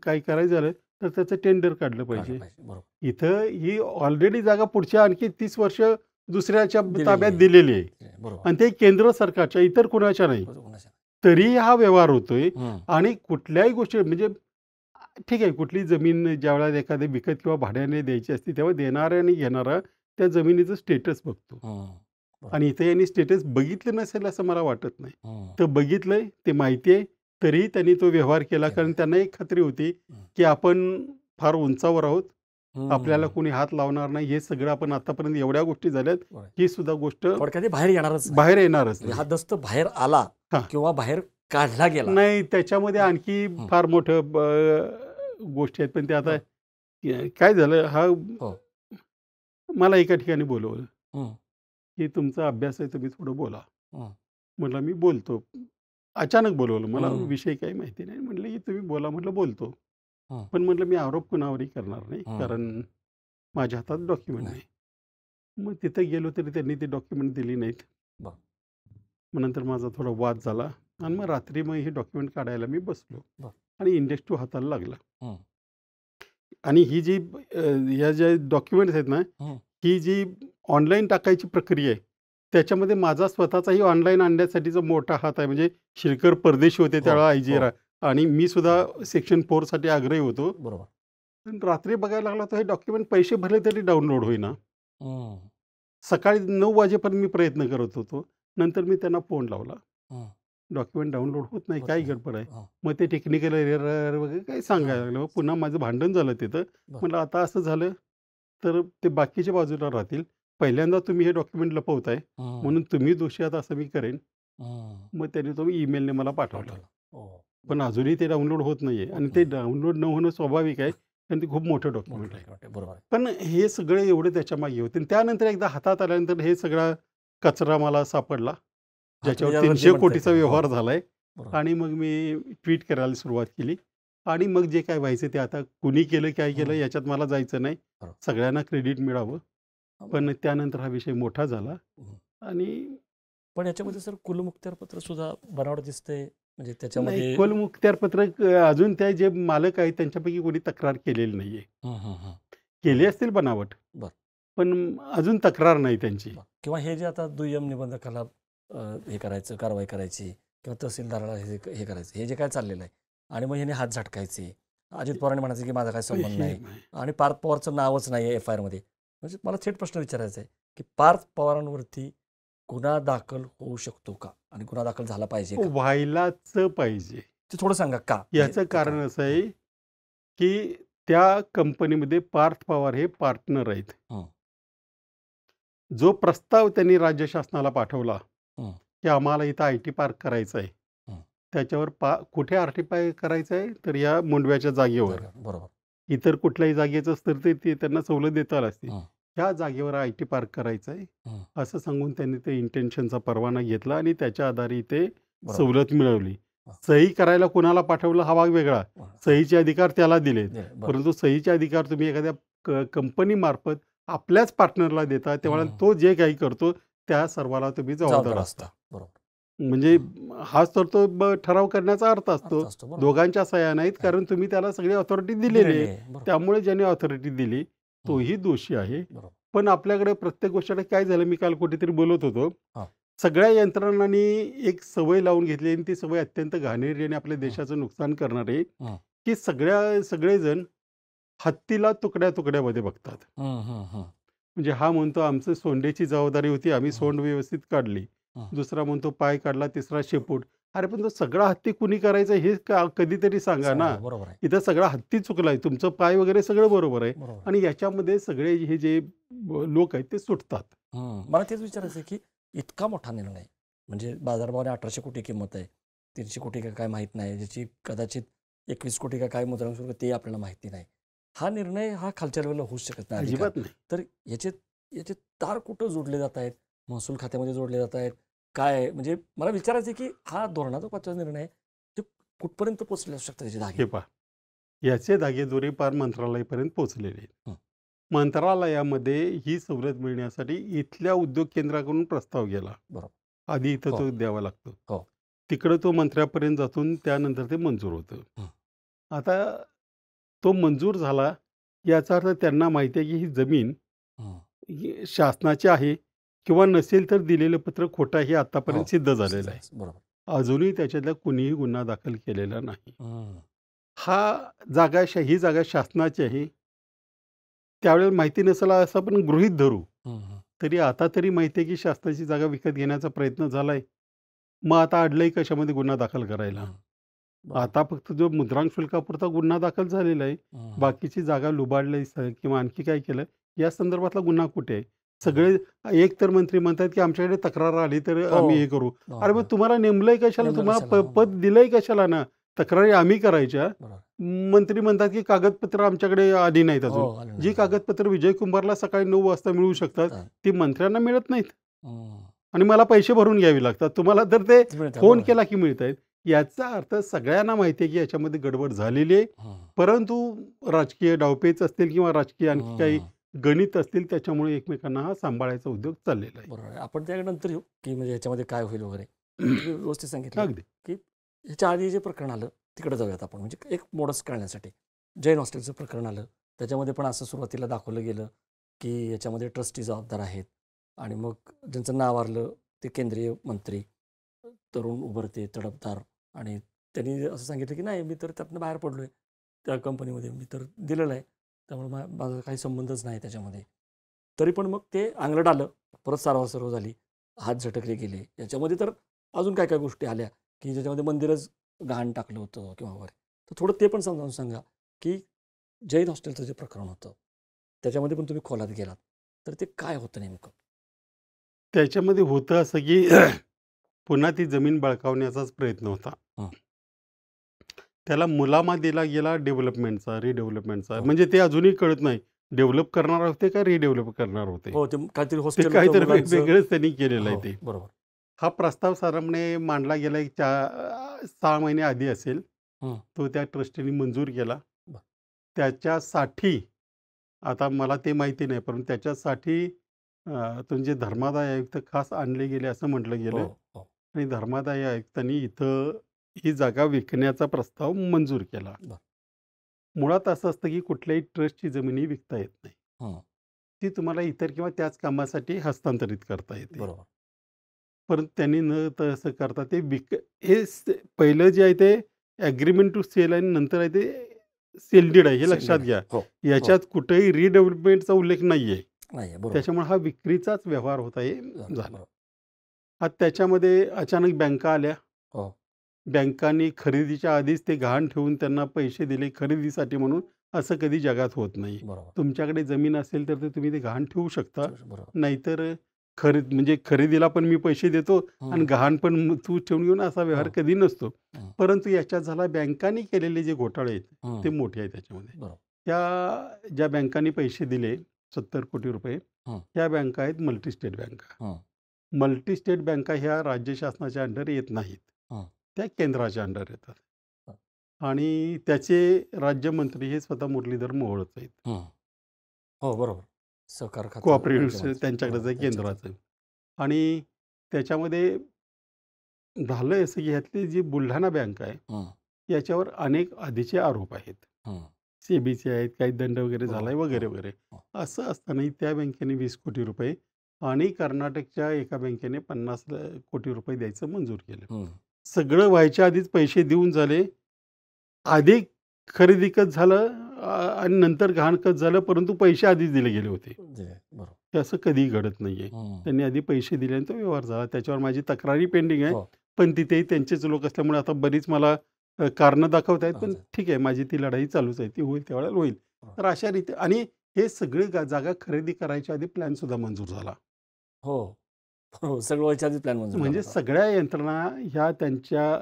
काही करायचं झालं तर त्याचं टेंडर काढलं पाहिजे. बरोबर. इथं ही ऑलरेडी जागा पुढच्या आणखी 30 वर्ष दुसऱ्याच्या दिलेली ताब्यात आहे. दिलेली आहे बरोबर. आणि ते केंद्र सरकारच्या, इतर कुणाच्या नाही. कोणाच्या? तरी हा व्यवहार होतोय हं. आणि कुठल्याही गोष्टी म्हणजे ठीक आहे, कुठली जमीन ज्यावेळेला एखादी विकत किंवा भाड्याने द्यायची असते तेव्हा देणारा आणि घेणारा त्या जमिनीचं स्टेटस बघतो. हं. बरोबर. आणि इथे यांनी स्टेटस बघितलं नसेल असं मला वाटत नाही. हं. तर बघितलंय, ते माहिती आहे, तरीही त्यांनी तो व्यवहार केला. कारण त्यांना एक खात्री होती की आपण फार उंचावर आहोत, आपल्याला कोणी हात लावणार नाही. हे सगळं आपण आतापर्यंत एवढ्या गोष्टी झाल्यात, बरोबर. ही सुद्धा गोष्ट थोडक्यात ते बाहेर येणारच नाही. बाहेर येणारच म्हणजे हा नाही. दस्त बाहेर आला हां. किंवा बाहेर काढला गेला. नाही, त्याच्यामध्ये आणखी फार मोठं गोष्टी आहेत, पण ते आता काय झालं हा हो. मला एका ठिकाणी बोलवलं, हं, की तुमचा अभ्यास आहे तुम्ही थोडं बोला. हं, म्हटलं मी बोलतो. अचानक बोलवलं. मला हं, विषय काही माहिती नाही. म्हटलं की तुम्ही बोला. म्हटलं बोलतो. हं, पण म्हटलं मी आरोप कुणावरही करणार नाही. हं. कारण माझ्या हातात डॉक्युमेंट नाही. नाही. मग तिथे गेलो तरी त्यांनी ते डॉक्युमेंट दिली नाहीत. बरं. मग नंतर माझा थोडा वाद झाला आणि मग रात्री मग हे डॉक्युमेंट काढायला मी बसलो बरं. आणि इंडेक्स 2 हाताला लागला. हं, आणि ही जी ह्या ज्या डॉक्युमेंट्स आहेत ना, हं. ही जी ऑनलाईन टाकायची प्रक्रिया आहे, त्याच्यामध्ये माझा स्वतःचाही ऑनलाईन आणण्यासाठीचा मोठा हात आहे. म्हणजे शिरकर परदेशी होते हो, त्यावेळेला हो. आयजीरा आणि मी सुद्धा सेक्शन 4 साठी आग्रही होतो. बरोबर. पण रात्री बघायला लागला तर हे डॉक्युमेंट पैसे भरले तरी डाउनलोड होईना. हं, सकाळी 9 वाजेपर्यंत मी प्रयत्न करत होतो. नंतर मी त्यांना फोन लावला. हं. डॉक्युमेंट डाउनलोड होत नाही, होत काय नाही. गडबड आहे? हं, मग ते टेक्निकल एरर वगैरे काही हां. सांगायला लागले. मग पुन्हा माझं भांडण झालं तिथं. बरं. म्हटलं आता असं झालं, तर ते बाकीच्या बाजूला राहतील. पहिल्यांदा तुम्ही हे डॉक्युमेंट लपवताय, हं, म्हणून तुम्ही दोषी आहात असं मी करेन. हं. मग त्याने तो ईमेलने मला पाठवला. पाठवलं. हो. पण अजूनही ते डाउनलोड होत नाहीये आणि होत ते नाही. डाउनलोड न होणं स्वाभाविक आहे, कारण ते खूप मोठं मोठं डॉक्युमेंट आहे. डॉक्युमेंट आहे. बरोबर आहे. पण हे सगळे एवढे त्याच्यामागे होते आणि त्यानंतर एकदा हातात आल्यानंतर हे सगळा कचरा मला सापडला, हां, तुम्ही ज्याच्यावर ज्याला 300 म्हणताय कोटीचा ते. हो, व्यवहार झालाय. बरोबर. आणि मग मी ट्वीट करायला सुरुवात केली आणि मग जे काय व्हायचं ते आता कुणी केलं, काय केलं हं, याच्यात मला जायचं नाही. बरोबर. सगळ्यांना क्रेडिट मिळावं. हां, पण त्यानंतर हा विषय मोठा झाला हं. आणि पण याच्यामध्ये सर कुलमुखत्यार पत्र सुद्धा बनावट दिसतंय. म्हणजे नाही, त्याच्यामध्ये मुखत्यार पत्रक अजून त्या जे मालक आहेत त्यांच्यापैकी कोणी तक्रार केलेली नाहीये. हं, हं, हं. केली बरोबर. असतील बनावट, बरं, पण अजून तक्रार नाही त्यांची. बरं. किंवा हे जे आता दुय्यम निबंधकाला हे करायचं, कारवाई करायची किंवा तहसीलदाराला हे करायचं, हे जे काय चाललेलं आहे आणि मग ह्याने हात झटकायचे. अजित पवारांनी म्हणायचं की माझा काही संबंध हे नाही आणि पार्थ पवारचं नावच नाही आहे एफ-आय-आरमध्ये. म्हणजे मला थेट प्रश्न विचारायचा आहे की पार्थ पवारांवरती गुन्हा दाखल होऊ शकतो का? आणि गुन्हा दाखल झाला पाहिजे का? व्हायलाच पाहिजे. ते थोडं सांगा का? याचं ते कारण काय? असं हं, आहे, की त्या कंपनीमध्ये पार्थ पवार हे पार्टनर आहेत. हं, जो प्रस्ताव त्यांनी राज्य शासनाला पाठवला, हं, की आम्हाला इथं आय-टी पार्क करायचं आहे. हं. त्याच्यावर कुठे आर-टी पार्क करायचं आहे? तर या मुंडव्याच्या जागेवर. जागा. बरोबर. इतर कुठल्याही जागेचं असतं तर ते त्यांना सवलत देता आली असती. हं, ह्या जागेवर आय-टी पार्क करायचं आहे, हं. असं सांगून त्यांनी ते इंटेन्शनचा परवाना घेतला आणि त्याच्या आधारे ते बरोबर. सवलत मिळवली. हां. सही करायला कोणाला पाठवलं हा भाग वेगळा. हां. सहीचे अधिकार त्याला दिलेत. दिले. बरोबर. परंतु सहीचे अधिकार तुम्ही एखाद्या कंपनीमार्फत आपल्याच पार्टनरला देता, तेव्हा हं. तो जे काही करतो त्या सर्वाला तुम्ही जबाबदार जबाबदार असता. असता. बरोबर. म्हणजे हाच तर तो ठराव करण्याचा अर्थ अर्थ असतो. असतो. बरोबर. दोघांच्या सह्या नाहीत, नाही. कारण तुम्ही त्याला सगळी ऑथॉरिटी दिलेली दिलेली आहे. आहे. बरोबर. त्यामुळे ज्याने ऑथॉरिटी दिली हं. तोही दोषी आहे. बरोबर. पण आपल्याकडे प्रत्येक गोष्टीला काय झालं, मी काल कुठेतरी बोलत होतो. हां. सगळ्या यंत्रणांनी एक सवय लावून घेतली आणि ती सवय अत्यंत घाणेरडी आणि आपल्या देशाचं नुकसान करणारी, हं. की सगळेजण हत्तीला तुकड्या-तुकड्यामध्ये बघतात. हं, हं, हं. म्हणजे हा म्हणतो आमचं सोंडेची जबाबदारी होती, आम्ही हं. सोंड व्यवस्थित काढली. हं. दुसरा म्हणतो पाय काढला, तिसरा शेपूट. अरे पण तो सगळा हत्ती कुणी करायचा हे कधीतरी सांगा ना. सांगा. बरोबर आहे. इथं सगळा हत्ती चुकलाय. तुमचं पाय वगैरे सगळं बरोबर आहे. बरोबर आहे. आणि याच्यामध्ये सगळे हे जे लोक आहेत ते सुटतात. हं. मला तेच विचारायचं आहे की इतका मोठा निर्णय म्हणजे बाजारभावाने 1800 कोटी किंमत आहे. 300 कोटी का काय माहीत नाही. ज्याची कदाचित 21 कोटी का काय मुद्रांक शुल्क ते आपल्याला माहिती नाही. हा निर्णय हा खालच्या लेव्हलला होऊच शकत नाही अधिकार. अजिबात नाही. तर याचे याचे तार कुठं जोडले जात आहेत? महसूल खात्यामध्ये जोडले जात आहेत? काय म्हणजे मला विचारायचं आहे की हा धोरणाचा 5वा निर्णय ते कुठपर्यंत पोहोचले असू शकतात त्याचे हे धागे? पहा, याचे धागेदोरे पार मंत्रालयापर्यंत पोहोचलेले आहेत. हं. मंत्रालयामध्ये ही सवलत मिळण्यासाठी इथल्या उद्योग केंद्राकडून प्रस्ताव गेला. बरोबर. आधी इथं हो. तो द्यावा लागतो. हो. तिकडं तो मंत्र्यापर्यंत जातून त्यानंतर ते मंजूर होतं. हं. आता तो मंजूर झाला, याचा अर्थ त्यांना माहिती आहे की ही जमीन हं. ही शासनाची आहे किंवा नसेल तर दिलेलं पत्र खोटं हे हो. आतापर्यंत सिद्ध झालेलं आहे. बरोबर. अजूनही त्याच्यातला कुणीही गुन्हा दाखल केलेला नाही. हं. ही जागा शासनाची आहे. त्यावेळेला माहिती नसेल असं आपण गृहीत धरू. हं, हं. तरी आता तरी माहिती आहे की शासनाची जागा विकत घेण्याचा प्रयत्न झालाय. मग आता अडलंय कशामध्ये गुन्हा दाखल करायला? हं. बरोबर. आता फक्त जो मुद्रांक शुल्कापुरता गुन्हा दाखल झालेला आहे. हं. बाकीची जागा लुबाडली किंवा आणखी काय केलं, या संदर्भातला गुन्हा कुठे आहे? सगळे एक तर मंत्री म्हणतात की आमच्याकडे तक्रार आली तर हो. आम्ही हे करू. हो, अरे मग हो. तुम्हाला नेमलंय कशाला? नेमलं तुम्हाला कशाला? पद दिलंय कशाला ना? तक्रारी आम्ही करायच्या. बरोबर. मंत्री म्हणतात की कागदपत्र आमच्याकडे आली नाहीत हो, अजून. आलं जी नाही. कागदपत्र विजय कुंभारला सकाळी 9 वाजता मिळू शकतात, हां. ती मंत्र्यांना मिळत नाहीत हं. आणि मला पैसे भरून घ्यावे लागतात. तुम्हाला तर ते ते मिळतं. फोन बरोबर आहे. केला की मिळत आहेत. याचा अर्थ सगळ्यांना माहिती आहे की याच्यामध्ये गडबड झालेली आहे. हं. परंतु राजकीय डावपेच असतील किंवा राजकीय आणखी काही हं. गणित असतील, त्याच्यामुळे एकमेकांना हा सांभाळायचा उद्योग चाललेला आहे. बरोबर आहे. आपण त्यानंतर येऊ, की म्हणजे ह्याच्यामध्ये काय होईल वगैरे. तुम्ही व्यवस्थित सांगितलं, अगदी. की ह्याच्या आधी जे प्रकरण आलं तिकडे जाऊयात आपण. म्हणजे एक मोडस कळण्यासाठी. जैन हॉस्टेलचं प्रकरण आलं. त्याच्यामध्ये पण असं सुरुवातीला दाखवलं गेलं, की याच्यामध्ये ट्रस्टी जबाबदार आहेत आणि मग ज्यांचं नाव आलं ते केंद्रीय मंत्री, तरुण उभरते तडफदार, आणि त्यांनी असं सांगितलं, की नाही मी तर त्यातनं बाहेर पडलो आहे. त्या कंपनीमध्ये मी तर दिलेलं आहे. त्यामुळे माझा काही संबंधच नाही त्याच्यामध्ये. तरी पण मग ते अंगलट आलं. परत सारवासारव झाली. हात झटकले गेले. याच्यामध्ये तर अजून काय काय गोष्टी आल्या, की ज्याच्यामध्ये मंदिरच गहाण टाकलं होतं किंवा वगैरे. तर थोडं ते पण समजावून सांगा, की जैन हॉस्टेलचं जे प्रकरण होतं, त्याच्यामध्ये पण तुम्ही खोलात गेलात. तर ते काय होतं नेमकं? त्याच्यामध्ये होतं असं की पुन्हा ती जमीन बळकावण्याचाच प्रयत्न होता. हं. त्याला मुलामा दिला गेला डेव्हलपमेंटचा, रिडेव्हलपमेंटचा. हो. म्हणजे ते अजूनही कळत नाही. डेव्हलप करणार होते का रिडेव्हलप करणार होते? हो, ते काहीतरी ते हॉस्टेल होतं काहीतरी मुलांचं. वेगळंच त्यांनी केलेलं आहे हो, ते. बरोबर. हा प्रस्ताव साधारणपणे मांडला गेला एक 6 महिने आधी असेल. हं. तो त्या ट्रस्टीने मंजूर केला. बरं. त्याच्यासाठी आता मला ते माहिती नाही, परंतु त्याच्यासाठी तुमचे धर्मादाय आयुक्त खास आणले गेले असं म्हटलं हो, गेलं हो. आणि धर्मादाय आयुक्तांनी इथं ही जागा विकण्याचा प्रस्ताव मंजूर केला. बरं. मुळात असं असतं की कुठल्याही ट्रस्टची जमिनी विकता येत नाही. हं. ती तुम्हाला इतर किंवा त्याच कामासाठी हस्तांतरित करता येते. बरोबर. परंतु त्यांनी न तसं करता ते पहिलं जे आहे ते ॲग्रीमेंट टू सेल आणि नंतर आहे ते सेल डीड आहे, हे लक्षात सेंडेड. घ्या. हो, याच्यात कुठेही रिडेव्हलपमेंटचा उल्लेख नाही आहे. नाही आहे. बरोबर. त्याच्यामुळे हा विक्रीचाच व्यवहार होता हे झालं. झाला. बरोबर. त्याच्यामध्ये अचानक बँका आल्या. हो. बँकांनी खरेदीच्या आधीच ते गहाण ठेवून त्यांना पैसे दिले खरेदीसाठी म्हणून. असं कधी जगात होत नाही. बरोबर. तुमच्याकडे जमीन असेल तर ते तुम्ही ते गहाण ठेवू शकता. बरोबर. नाहीतर म्हणजे खरेदीला पण मी पैसे देतो आणि हं. गहाण पण तू ठेवून घेऊन असा व्यवहार हो. कधी नसतो. हं. परंतु याच्यात झाला बँकांनी केलेले जे घोटाळे आहेत ते हं. मोठे आहेत त्याच्यामध्ये. बरोबर. त्या ज्या बँकांनी पैसे दिले 70 कोटी रुपये, हं. त्या बँका आहेत मल्टी स्टेट बँका. हं. मल्टी स्टेट बँका ह्या राज्य शासनाच्या अंडर येत नाहीत. हं. त्या केंद्राच्या अंडर येतात. हं. आणि त्याचे राज्यमंत्री हे स्वतः मुरलीधर मोहोळच आहेत. हं. हो, बरोबर. सहकार खातं कोऑपरेटिव्ह राज्यमंत्री. त्यांच्याकडेच बरोबर. आहे, त्यांच्याकडे. केंद्राचं. आणि त्याच्यामध्ये झालं असं की ह्यातली जी बुलढाणा बँक आहे, हं. याच्यावर अनेक आधीचे आरोप आहेत. हं. सेबीचे आहेत, काही दंड वगैरे झाला आहे बरोबर. वगैरे, हं. वगैरे. हं. असं असतानाही त्या बँकेने 20 कोटी रुपये आणि कर्नाटकच्या एका बँकेने 50 कोटी रुपये द्यायचं मंजूर केलं. हं. सगळं व्हायच्या आधीच पैसे देऊन झाले. आधी खरेदी खत झालं आणि नंतर गहाण खत झालं, परंतु पैसे आधीच दिले गेले होते. दिले. बरोबर. हे असं कधीही घडत नाही आहे. हं. त्यांनी आधी पैसे दिले आणि तो व्यवहार झाला. त्याच्यावर माझी तक्रारी पेंडिंग आहे. हो. पण तिथेही त्यांचेच लोक असल्यामुळे आता बरीच मला कारणं दाखवत आहेत. पण दाखवत आहेत. ठीक आहे, माझी ती लढाई चालूच आहे. ती होईल त्यावेळेला होईल. हो. तर अशा रीती आणि हे सगळे जागा खरेदी करायच्या आधी प्लॅनसुद्धा मंजूर झाला. हो. हो. सगळं व्हायच्या आधी प्लॅन मंजूर झाला म्हणजे होता. सगळ्या यंत्रणा ह्या त्यांच्या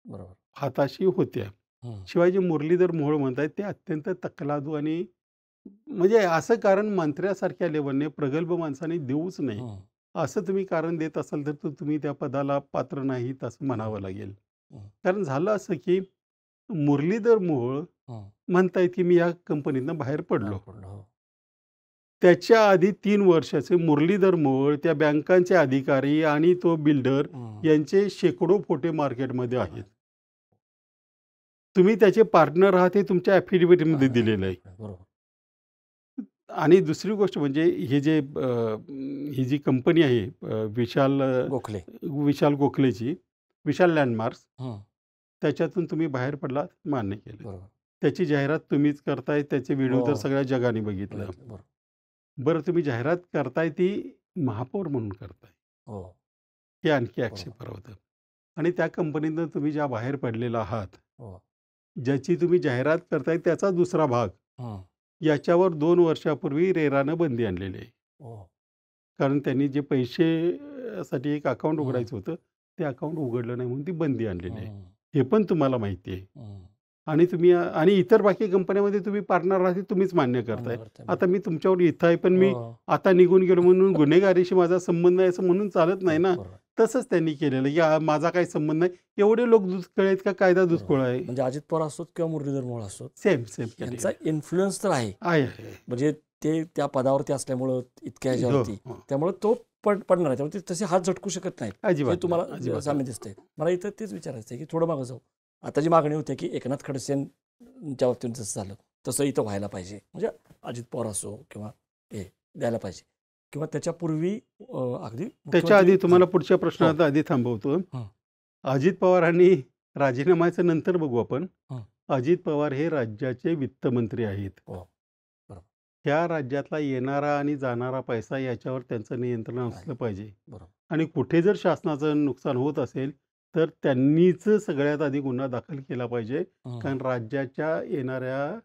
बरोबर. हाताशी होत्या. हं. शिवाय जे मुरलीधर मोहोळ म्हणतायत ते अत्यंत तकलादू आणि म्हणजे असं कारण मंत्र्यासारख्या लेवलने प्रगल्भ माणसाने देऊच नाही. हं. असं तुम्ही कारण देत असाल तर तुम्ही त्या पदाला पात्र नाहीत असं म्हणावं लागेल. हं. कारण झालं असं की मुरलीधर मोहोळ हं. म्हणतायत की मी या कंपनीतनं बाहेर पडलो. बाहेर पडलो. हो. त्याच्या आधी 3 वर्षाचे मुरलीधर मोहोळ, त्या बँकांचे अधिकारी आणि तो बिल्डर हं. यांचे शेकडो फोटे मार्केटमध्ये आहेत. तुम्ही त्याचे पार्टनर आहात हे तुमच्या ॲफिडेव्हिटमध्ये दिलेलं आहे. बरोबर. आणि दुसरी गोष्ट म्हणजे हे जे ही जी कंपनी आहे गोखले. विशाल गोखलेची, विशाल लँडमार्क्स, हं. त्याच्यातून तुम्ही बाहेर पडलात, मान्य केलं. बरोबर. त्याची जाहिरात तुम्हीच करताय, त्याचे व्हिडिओ तर हो. सगळ्या जगाने बघितलं. बरोबर. बरं, तुम्ही जाहिरात करताय ती महापौर म्हणून करताय. हो. हे आणखी बरोबर. आक्षेपार्ह होतं. आणि त्या कंपनीतनं तुम्ही ज्या बाहेर पडलेला आहात, हो. ज्याची तुम्ही जाहिरात करताय त्याचा दुसरा भाग, हं. याच्यावर 2 वर्षापूर्वी रेरानं बंदी आणलेली आहे. हो. कारण त्यांनी जे पैसे साठी एक अकाउंट हं. उघडायचं होतं, ते अकाउंट उघडलं नाही म्हणून ती बंदी आणलेली आहे. हं. हे पण तुम्हाला माहिती आहे. हं. आणि तुम्ही आणि इतर बाकी कंपन्यामध्ये तुम्ही पार्टनर आहात हे तुम्हीच मान्य करताय. करताय. आता मी तुमच्यावर इथं आहे, पण मी हो. आता निघून गेलो म्हणून गुन्हेगारीशी माझा संबंध आहे असं म्हणून चालत नाही ना. बरोबर. तसंच त्यांनी केलेलं, की माझा काही संबंध नाही. एवढे लोक दुष्कळ आहेत का कायदा दुष्कळ आहे? म्हणजे अजित पवार असोत किंवा मुरलीधर मोहोळ असोत, सेम यांचा इन्फ्लुएन्स तर आहे. आहे. म्हणजे ते त्या पदावरती असल्यामुळं इतक्या हो, ह्याच्यावरती, हो. त्यामुळे तो पडणार आहे. त्यामुळे ते तसे हात झटकू शकत नाहीत. हे अजिबात तुम्हाला अजिबात साम्य दिसतंय. मला इथं तेच विचारायचं आहे, की थोडं मागं जाऊ. आता जी मागणी होती, की एकनाथ खडसेंच्या बाबतीत जसं झालं, तसं इथं व्हायला पाहिजे. म्हणजे अजित पवार असो किंवा हे द्यायला पाहिजे किंवा त्याच्यापूर्वी अगदी त्याच्या आधी तुम्हाला हां. पुढच्या प्रश्नात आधी थांबवतो. हं. अजित पवारांनी राजीनाम्याचं नंतर बघू आपण. हं. अजित पवार हे राज्याचे वित्तमंत्री आहेत. हो. बरोबर. त्या राज्यातला येणारा आणि जाणारा पैसा याच्यावर त्यांचं नियंत्रण आहे. असलं पाहिजे. बरोबर. आणि कुठे जर शासनाचं नुकसान होत असेल, तर त्यांनीच सगळ्यात आधी गुन्हा दाखल केला पाहिजे. हं. कारण राज्याच्या येणाऱ्या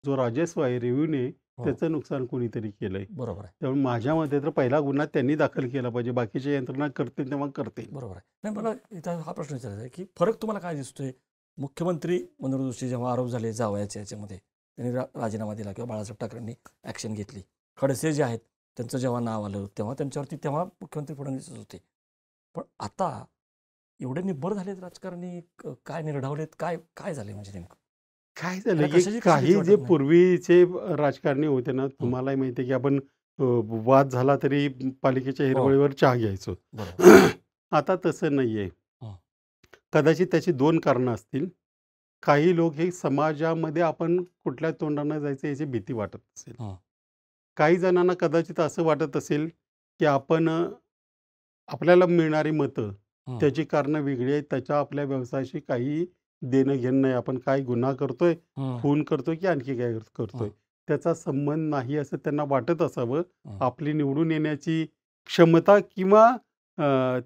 जो राजस्व आहे, रेव्हेन्यू आहे, हो. त्याचं नुकसान कोणीतरी केलंय. बरोबर आहे. त्यामुळे माझ्या मते तर पहिला गुन्हा त्यांनी दाखल केला पाहिजे. बाकीच्या यंत्रणा करतील तेव्हा करतील. बरोबर आहे. नाही, मला इथं हा प्रश्न विचारायचा आहे, की फरक तुम्हाला काय दिसतोय? मुख्यमंत्री मनोहर जोशी जेव्हा आरोप झाले जावयाच्या याच्यामध्ये, त्यांनी राजीनामा दिला किंवा बाळासाहेब ठाकरेंनी ॲक्शन घेतली. खडसे जे आहेत, त्यांचं जेव्हा नाव आलं, तेव्हा त्यांच्यावरती तेव्हा मुख्यमंत्री फडणवीसच होते. पण आता एवढे निब्बर झालेत राजकारणी, काय निर्ढावलेत, काय काय झाले म्हणजे नेमकं? काय झालं, त्याला की कशाची काही वाटत जे नाही. पूर्वीचे राजकारणी होते ना, तुम्हालाही माहिती आहे, की आपण वाद झाला तरी पालिकेच्या हो. हिरवळीवर चहा घ्यायचो. बरोबर. आता तसं नाहीये. हं. कदाचित त्याची 2 कारणं असतील. काही लोक हे समाजामध्ये आपण कुठल्या तोंडानं जायचं याची भीती वाटत असेल. हं. काही जणांना कदाचित असं वाटत असेल, की आपण आपल्याला मिळणारी मतं, हं. त्याची कारणं वेगळी आहेत. त्याच्या आपल्या व्यवसायाशी काही देणं-घेणं नाही. आपण काय गुन्हा करतोय, हं. खून करतोय, की आणखी काय करतोय. हं. त्याचा संबंध नाही असं त्यांना वाटत असावं. हं. आपली निवडून येण्याची क्षमता किंवा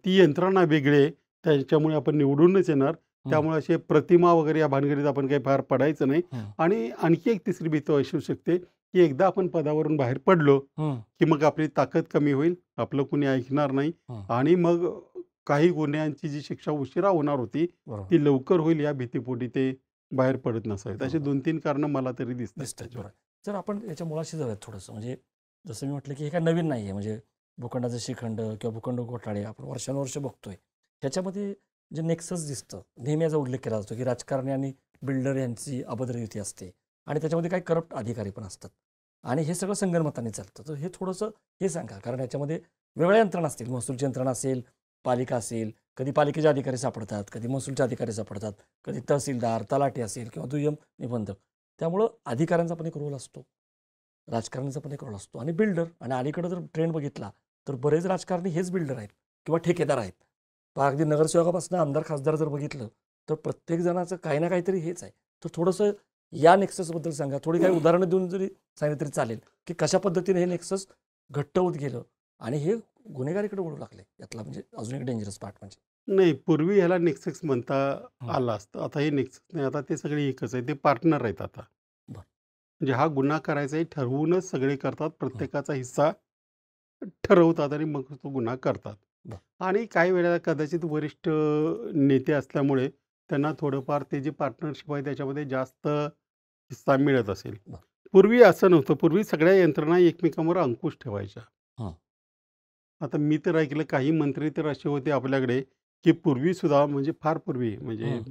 ती यंत्रणा वेगळी आहे. त्याच्यामुळे आपण निवडूनच येणार. त्यामुळे असे प्रतिमा वगैरे या भानगडीत आपण काही फार पडायचं नाही. हं. आणि आणखी एक तिसरी भीती असू शकते, की एकदा आपण पदावरून बाहेर पडलो, हं. की मग आपली ताकद कमी होईल. आपलं कुणी ऐकणार नाही. हं. आणि मग काही गुन्ह्यांची जी शिक्षा उशिरा होणार होती, बरोबर. ती लवकर होईल या भीतीपोटी ते बाहेर पडत नसावेत. अशी बरोबर. 2-3 कारणं मला तरी दिसतात दिसतंय. त्याच्यावर. बरोबर. जर आपण याच्या मुळाशी जाऊयात थोडंसं, म्हणजे जसं मी म्हटलं, की हे काय नवीन नाही आहे. म्हणजे भूखंडाचं श्रीखंड किंवा भूखंड घोटाळे आपण वर्षानुवर्ष बघतोय. ह्याच्यामध्ये जे नेक्सस दिसतं, नेहमी याचा उल्लेख केला जातो, की राजकारणी आणि बिल्डर यांची अभद्र युती असते आणि त्याच्यामध्ये काही करप्ट अधिकारी पण असतात आणि हे सगळं संगनमताने चालतं. तर हे थोडंसं हे सांगा, कारण याच्यामध्ये वेगळ्या यंत्रणा असतील, महसूलची यंत्रणा असेल, पालिका असेल, कधी पालिकेचे अधिकारी सापडतात, कधी महसूलचे अधिकारी सापडतात, कधी तहसीलदार, तलाठी असेल किंवा दुय्यम निबंधक. त्यामुळं अधिकाऱ्यांचा पण एक रोल असतो, राजकारण्यांचा पण एक रोल असतो आणि बिल्डर. आणि अलीकडे जर ट्रेंड बघितला तर बरेच राजकारणी हेच बिल्डर आहेत किंवा ठेकेदार आहेत. तर अगदी नगरसेवकापासून आमदार खासदार जर बघितलं तर प्रत्येक जणाचं काही ना काहीतरी हेच आहे. तर थोडंसं या नेक्ससबद्दल सांगा. थोडी काही उदाहरणं देऊन जरी सांगितलं तरी चालेल, की कशा पद्धतीने हे नेक्सस घट्ट होत गेलं आणि हे गुन्हेगारीकडे वळू लागले. यातला म्हणजे अजून एक डेंजरस पार्ट म्हणजे. नाही, पूर्वी ह्याला नेक्सस म्हणता हं. आलं असतं. आता हे नेक्सस नाही. आता ते सगळे एकच आहे. ते पार्टनर आहेत आता. बरं. म्हणजे हा गुन्हा करायचा आहे ठरवूनच सगळे करतात. प्रत्येकाचा हिस्सा ठरवतात आणि मग तो गुन्हा करतात. बरं. आणि काही वेळेला कदाचित वरिष्ठ नेते असल्यामुळे त्यांना थोडंफार ते जे पार्टनरशिप आहे त्याच्यामध्ये जास्त हिस्सा मिळत असेल. बरं. पूर्वी असं नव्हतं. पूर्वी सगळ्या यंत्रणा एकमेकांवर अंकुश ठेवायच्या. हं. आता मी तर ऐकलं काही मंत्री तर असे होते आपल्याकडे, की पूर्वीसुद्धा म्हणजे फार पूर्वी म्हणजे हं.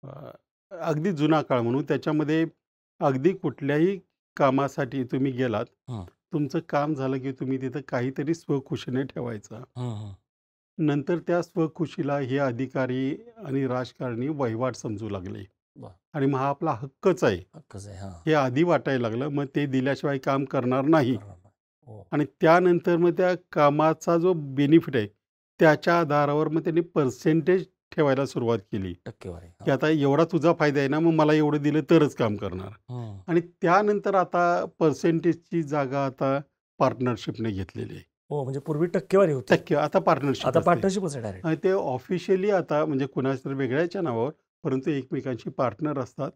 अ, अगदी जुना काळ म्हणून त्याच्यामध्ये अगदी कुठल्याही कामासाठी तुम्ही गेलात, हं. तुमचं काम झालं की तुम्ही तिथं काहीतरी स्वखुशीने ठेवायचा. हं. हं. नंतर त्या स्वखुशीला हे अधिकारी आणि राजकारणी वहिवाट समजू लागले. बरं. आणि मग हा आपला हक्कच आहे, हक्कच आहे. हां. हे आधी वाटायला लागलं. मग ते दिल्याशिवाय काम करणार नाही. बरोबर. हो. आणि त्यानंतर मग त्या कामाचा जो बेनिफिट आहे, त्याच्या आधारावर मग त्यांनी पर्सेंटेज ठेवायला सुरुवात केली, टक्केवारी. की आता एवढा तुझा फायदा आहे ना, मग मला एवढं दिलं तरच काम करणार. हं. आणि त्यानंतर आता पर्सेंटेजची जागा आता पार्टनरशिपने घेतलेली आहे. हो, म्हणजे पूर्वी टक्केवारी होती. टक्के आता पार्टनर्शिप आता असते. पार्टनरशिपच आहे डायरेक्ट. आणि ते ऑफिशियली आता म्हणजे कुणाच्या तरी वेगळ्याच्या नावावर, परंतु एकमेकांशी पार्टनर असतात.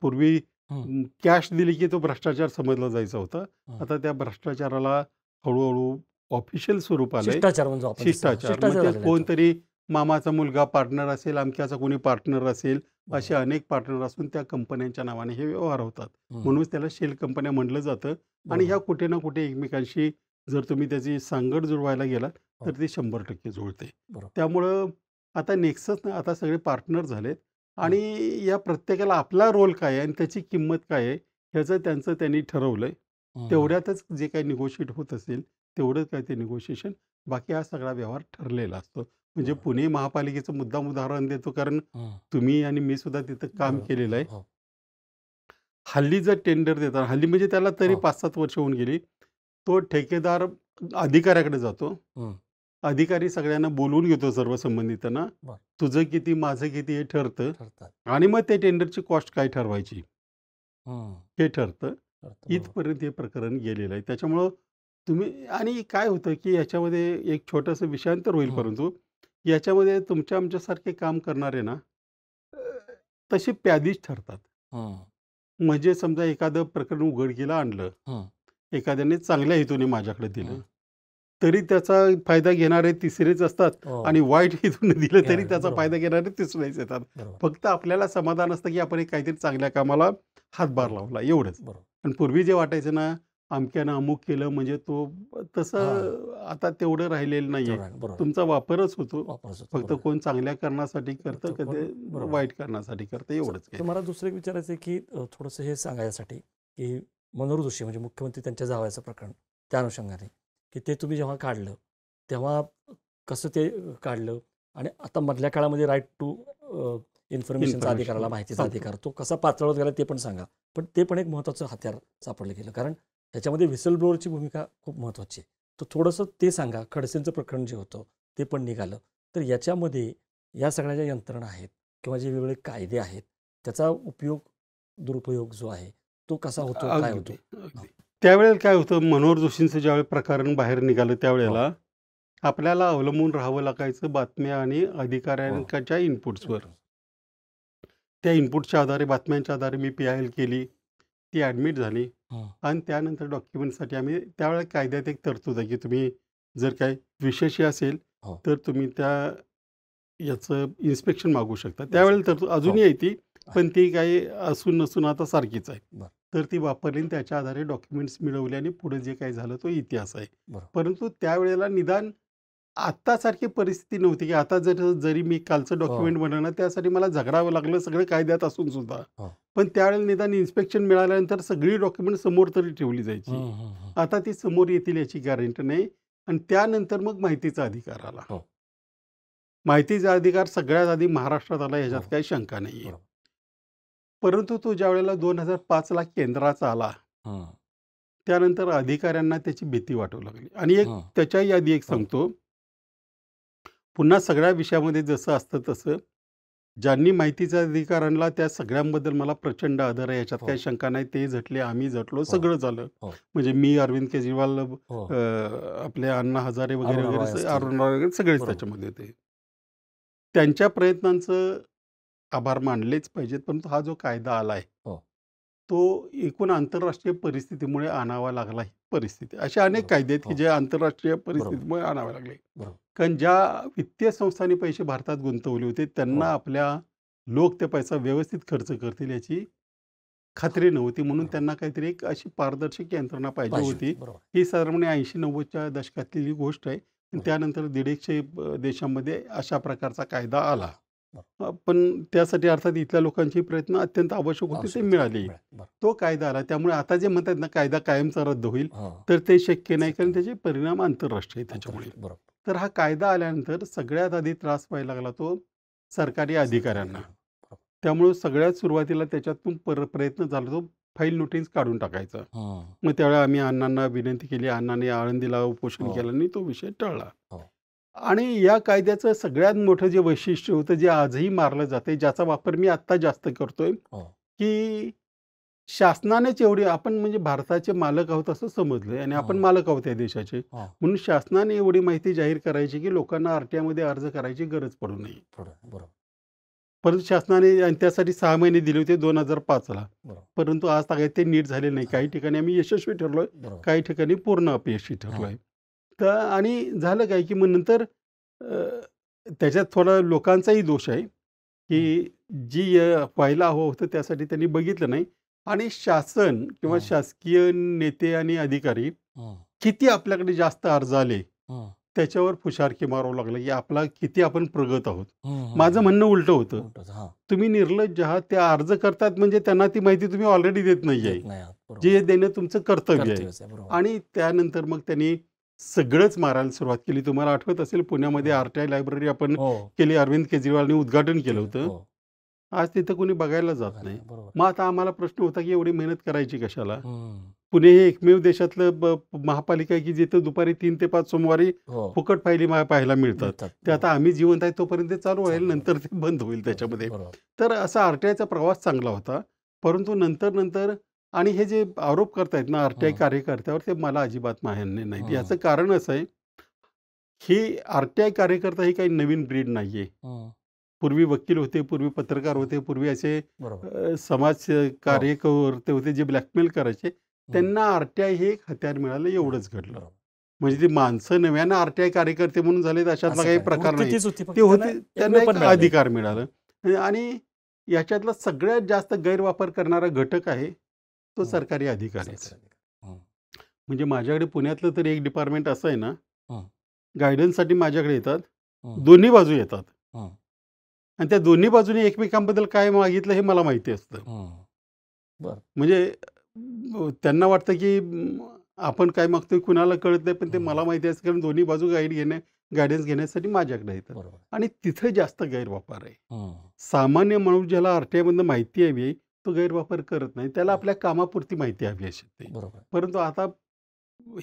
पूर्वी हं. कॅश दिली की तो भ्रष्टाचार समजला जायचा होता. हं. आता त्या भ्रष्टाचाराला हळू-हळू ऑफिशियल स्वरूप आलंय. शिष्टाचार म्हणतो आपण. शिष्टाचार. मग शिष्टाचार ते झालेला आहे तो. कोणतरी मामाचा मुलगा पार्टनर असेल, अमक्याचा कोणी पार्टनर असेल, असे बरोबर. अनेक पार्टनर असून त्या कंपन्यांच्या नावाने हे व्यवहार होतात. हं. म्हणून त्याला शेल कंपन्या म्हटलं जातं आणि ह्या बरोबर. कुठे ना कुठे एकमेकांशी जर तुम्ही त्याची सांगड जुळवायला गेलात, हो. तर ती 100% जुळते. बरोबर. त्यामुळं आता नेक्सस ना आता सगळे पार्टनर झालेत हं. आणि या प्रत्येकाला आपला रोल काय आहे आणि त्याची किंमत काय आहे, ह्याचं त्यांनी ठरवलंय. हं. तेवढ्यातच जे काही निगोशिएट होत असेल, तेवढंच काय ते निगोशिएशन. बाकी हा सगळा व्यवहार ठरलेला असतो. म्हणजे बरोबर. पुणे महापालिकेचं मुद्दाम उदाहरण देतो, कारण हं. तुम्ही आणि मी सुद्धा तिथं काम बरोबर. केलेलं आहे. हो. हल्ली जर टेंडर देतात, हल्ली म्हणजे त्याला तरी हो. 5-7 वर्ष होऊन गेली. तो ठेकेदार अधिकाऱ्याकडे जातो. हं. अधिकारी सगळ्यांना बोलवून घेतो सर्व संबंधितांना. बरं. तुझं किती, माझं किती हे ठरतं ठरतात. आणि मग ते टेंडरची कॉस्ट काय ठरवायची हं. हे ठरतं. ठरतं. बरोबर. इथपर्यंत हे प्रकरण गेलेलं आहे. त्याच्यामुळं तुम्ही आणि काय होतं, की याच्यामध्ये एक छोटंसं विषयांतर होईल, हं. परंतु याच्यामध्ये तुमच्या आमच्यासारखे काम करणारे ना, अ, तसे प्यादीच ठरतात. हं. म्हणजे समजा एखादं प्रकरण उघडकीला आणलं, हं. एखाद्याने चांगल्या हेतूने माझ्याकडे दिलं, हं. तरी त्याचा फायदा घेणारे तिसरेच असतात हो. आणि वाईट हेतूने दिलं तरी घेणारे. त्याचा बरोबर. फायदा घेणारे तिसरेच येतात. बरोबर. फक्त आपल्याला समाधान असतं, की आपण एक काहीतरी चांगल्या कामाला हातभार बरोबर. लावला एवढंच. बरोबर. पण पूर्वी जे वाटायचं ना, अमक्यानं अमुक केलं म्हणजे तो हां. तसं आता तेवढं राहिलेलं नाहीये. तेवढं आहे. बरोबर. तुमचा वापरच होतो. वापरच होतो. फक्त बरोबर. कोण चांगल्या करण्यासाठी करतं, कोण कधी बरोबर आहे. वाईट करण्यासाठी करतं, एवढंच तर काही. मला दुसरं एक विचारायचं आहे, की थोडंसं हे सांगायसाठी, की मनोहर जोशी म्हणजे मुख्यमंत्री त्यांच्या जावयाचं प्रकरण, त्या अनुषंगाने, की ते तुम्ही जेव्हा काढलं, तेव्हा कसं ते काढलं आणि आता मधल्या काळामध्ये राईट टू इन्फॉर्मेशनचा अधिकाराला, इन्फॉर्मेशन माहितीचा संपलं. अधिकार, तो कसा पातळवत गेला ते पण सांगा. पण ते पण एक महत्त्वाचं हत्यार सापडलं गेलं. कारण ह्याच्यामध्ये व्हिसल ब्लोअरची भूमिका खूप महत्त्वाची आहे. तर थोडंसं ते सांगा. खडसेंचं प्रकरण जे होतं, ते पण निघालं. तर याच्यामध्ये या सगळ्या ज्या यंत्रणा आहेत किंवा जे वेगवेगळे कायदे आहेत, त्याचा उपयोग, दुरुपयोग जो आहे, तो कसा होतो, काय होतो? अगदी, हां. अगदी. त्यावेळेला काय होतं, मनोहर जोशींचं ज्यावेळेला प्रकरण बाहेर निघालं, हो. त्यावेळेला आपल्याला अवलंबून राहावं लागायचं बातम्या आणि हो. अधिकाऱ्यांच्या इनपुट्सवर. त्या इनपुटच्या आधारे, बातम्यांच्या आधारे मी PIL केली. ती ॲडमिट झाली हं. आणि त्यानंतर डॉक्युमेंटसाठी आम्ही त्यावेळेला कायद्यात एक तरतूद आहे, की तुम्ही जर काही विशेष असेल, हो. तर तुम्ही याचं इन्स्पेक्शन मागू शकता. बरं. त्यावेळेला तरतूद अजूनही आहे ती, आहे. पण ती काही असून नसून आता सारखीच आहे. बरं. तर ती वापरली आणि त्याच्या आधारे डॉक्युमेंट्स मिळवले आणि पुढे जे काही झालं तो इतिहास आहे. बरोबर. परंतु त्यावेळेला निदान आत्तासारखी परिस्थिती नव्हती, की आता जरी मी कालचं हो. डॉक्युमेंट बनवलं, त्यासाठी मला झगडावं लागलं, सगळं कायद्यात असून सुद्धा. हो. पण त्यावेळेला निदान इन्स्पेक्शन मिळाल्यानंतर सगळी डॉक्युमेंट समोर तरी ठेवली जायची. हं, हं, हं. आता ती समोर येतील याची गॅरंटी नाही आणि त्यानंतर मग माहितीचा अधिकार आला. हो. माहितीचा अधिकार सगळ्यात आधी महाराष्ट्रात आला, ह्याच्यात हो. काही शंका नाहीये. बरोबर. परंतु तो ज्यावेळेला 2005ला केंद्राचा आला, हं. त्यानंतर अधिकाऱ्यांना त्याची भीती वाटू लागली आणि हं. त्याच्याही आधी एक हो. सांगतो, पुन्हा सगळ्या विषयामध्ये जसं असतं तसं, ज्यांनी माहितीचा अधिकार आणला त्या सगळ्यांबद्दल मला प्रचंड आदर आहे, याच्यात हो. काही शंका नाही. ते झटले, आम्ही झटलो, हो. सगळं झालं. हो. म्हणजे मी, अरविंद केजरीवाल, हो. आपले अण्णा हजारे वगैरे अरुणा रॉय वगैरे, असतील. अरुण रॉय वगैरे सगळेच बरोबर. त्याच्यामध्ये होते. त्यांच्या प्रयत्नांचं आभार मानलेच पाहिजेत. परंतु हा जो कायदा आलाय, हो. तो एकूण आंतरराष्ट्रीय परिस्थितीमुळे आणावा लागला ही परिस्थिती. असे अनेक बरोबर. कायदे आहेत, की हो. जे आंतरराष्ट्रीय बरोबर. परिस्थितीमुळे आणावे लागले. बरोबर. कारण ज्या वित्तीय संस्थांनी पैसे भारतात गुंतवले होते, हो. त्यांना आपल्या लोक ते पैसा व्यवस्थित खर्च करतील याची खात्री नव्हती. म्हणून बरोबर. त्यांना काहीतरी एक अशी पारदर्शक यंत्रणा पाहिजे पाहिजे होती. होती. बरोबर. ही साधारणपणे 80-90च्या दशकातली ही गोष्ट आहे. आणि बरोबर. त्यानंतर 150 देशांमध्ये अशा प्रकारचा कायदा आला. बरोबर. पण त्यासाठी अर्थात इथल्या लोकांचे प्रयत्न अत्यंत आवश्यक होते, ते आवश्यक मिळाले. मिळाले. बरं. तो कायदा आला. त्यामुळे आता जे म्हणतात ना, कायदा कायमचा रद्द होईल, हो. तर ते शक्य नाही, शक्य कारण नाही. त्याचे परिणाम आंतरराष्ट्रीय आहेत त्याच्यामुळे. आंतरराष्ट्रीय. बरोबर. तर हा कायदा आल्यानंतर सगळ्यात आधी त्रास व्हायला लागला तो सरकारी अधिकाऱ्यांना. बरोबर. त्यामुळे सगळ्यात सुरुवातीला त्याच्यातून प्रयत्न झाला तो फाईल नोटीस काढून टाकायचा. हं. मग त्यावेळेला आम्ही अण्णांना विनंती केली. अण्णांनी आळंदीला उपोषण हो. केलं आणि तो विषय टळला. हो. आणि या कायद्याचं सगळ्यात मोठं जे वैशिष्ट्य होतं, जे आजही मारलं जाते, ज्याचा वापर मी आत्ता जास्त करतोय, हो. की शासनानेच एवढी, आपण म्हणजे भारताचे मालक आहोत असं समजलंय आणि आपण हं. मालक आहोत या देशाचे. हो. म्हणून शासनाने एवढी माहिती जाहीर करायची, की लोकांना RTIमध्ये अर्ज करायची गरज पडू नये. पुढं. बरोबर. परंतु शासनाने आणि त्यासाठी 6 महिने दिले होते 2005ला. बरोबर. परंतु आज तागायत ते नीट झाले नाही. काही ठिकाणी आम्ही यशस्वी ठरलोय, बरोबर. काही ठिकाणी पूर्ण अपयशी ठरलोय. हां. तर आणि झालं काय, की मग नंतर त्याच्यात थोडा लोकांचाही दोष आहे, की जी व्हायला हवं होतं त्यासाठी त्यांनी बघितलं नाही आणि शासन किंवा हं, शासकीय नेते आणि अधिकारी हं, किती आपल्याकडे जास्त अर्ज आले, हं, त्याच्यावर फुशारकी मारावं लागलं, की आपला किती आपण प्रगत आहोत. हं, हं, माझं हं. म्हणणं उलटं होतं. उलटंच. हां, तुम्ही निर्लज्ज आहात, ते अर्ज करतात म्हणजे त्यांना ती माहिती तुम्ही ऑलरेडी देत नाही आहे. देत नाही आहात. बरोबर. जे देणं तुमचं कर्तव्य आहे. कर्तव्यच आहे. बरोबर. आणि त्यानंतर मग त्यांनी सगळंच मारायला सुरुवात केली. तुम्हाला आठवत असेल पुण्यामध्ये हो. आर-टी-आय लायब्ररी आपण हो, केली. अरविंद केजरीवालनी उद्घाटन केलं केलं. होतं. हो. आज तिथं कोणी बघायला जात बघा नाही. ना. बरोबर. मग आता आम्हाला प्रश्न होता, की एवढी मेहनत करायची कशाला? हं. पुणे हे एकमेव देशातलं महापालिका आहे, की जिथं दुपारी 3 ते 5 सोमवारी हो. फुकट फायली पाहायला मिळतात. मिळतात. ते आता आम्ही जिवंत आहे तोपर्यंत चालू राहील, चालू नंतर ते बंद होईल त्याच्यामध्ये. बरोबर. तर असा आर-टी-आयचा प्रवास चांगला होता. परंतु नंतर आणि हे जे आरोप करतायत ना आर-टी-आय हं, कार्यकर्त्यावर, ते मला अजिबात मान्य नाहीत. हं, याचं कारण असं आहे, ही आर-टी-आय कार्यकर्ता ही काही नवीन ब्रीड नाहीये. हं. पूर्वी वकील होते, पूर्वी पत्रकार होते, पूर्वी असे बरोबर. समाज हो. कार्यकर्ते होते जे ब्लॅकमेल करायचे. हं. त्यांना आर-टी-आय हे एक हत्यार मिळालं, एवढंच घडलं. बरोबर. म्हणजे ती माणसं नव्यानं आर-टी-आय कार्यकर्ते म्हणून झालेत अशातला असं काही काय? प्रकार वृत्ती नाही. तीच होती. फक्त ते होते, त्यांना त्यांना एक वेपन मिळालं. अधिकार मिळालं. आणि याच्यातला सगळ्यात जास्त गैरवापर करणारा घटक आहे, तो हं. सरकारी अधिकारीच. सरकारी अधिकारी. हं, म्हणजे माझ्याकडे पुण्यातलं तर एक डिपार्टमेंट असं आहे ना, हं, गाईडन्ससाठी माझ्याकडे येतात. हं, दोन्ही बाजू येतात हं, आणि त्या दोन्ही बाजूने एकमेकांबद्दल काय मागितलं हे मला माहिती असतं. हं. बरं. म्हणजे त्यांना वाटतं की आपण काय मागतोय कुणाला कळत नाही, पण ते हं. मला माहिती असतं कारण दोन्ही बाजू गाईडन्स घेण्यासाठी माझ्याकडे येतात. बरोबर. आणि तिथे जास्त गैरवापर आहे. हं, सामान्य माणूस ज्याला आर-टी-आयमधनं माहिती हवी आहे, तो गैरवापर करत नाही. त्याला हं. आपल्या कामापुरती माहिती हवी असते. बरोबर. परंतु आता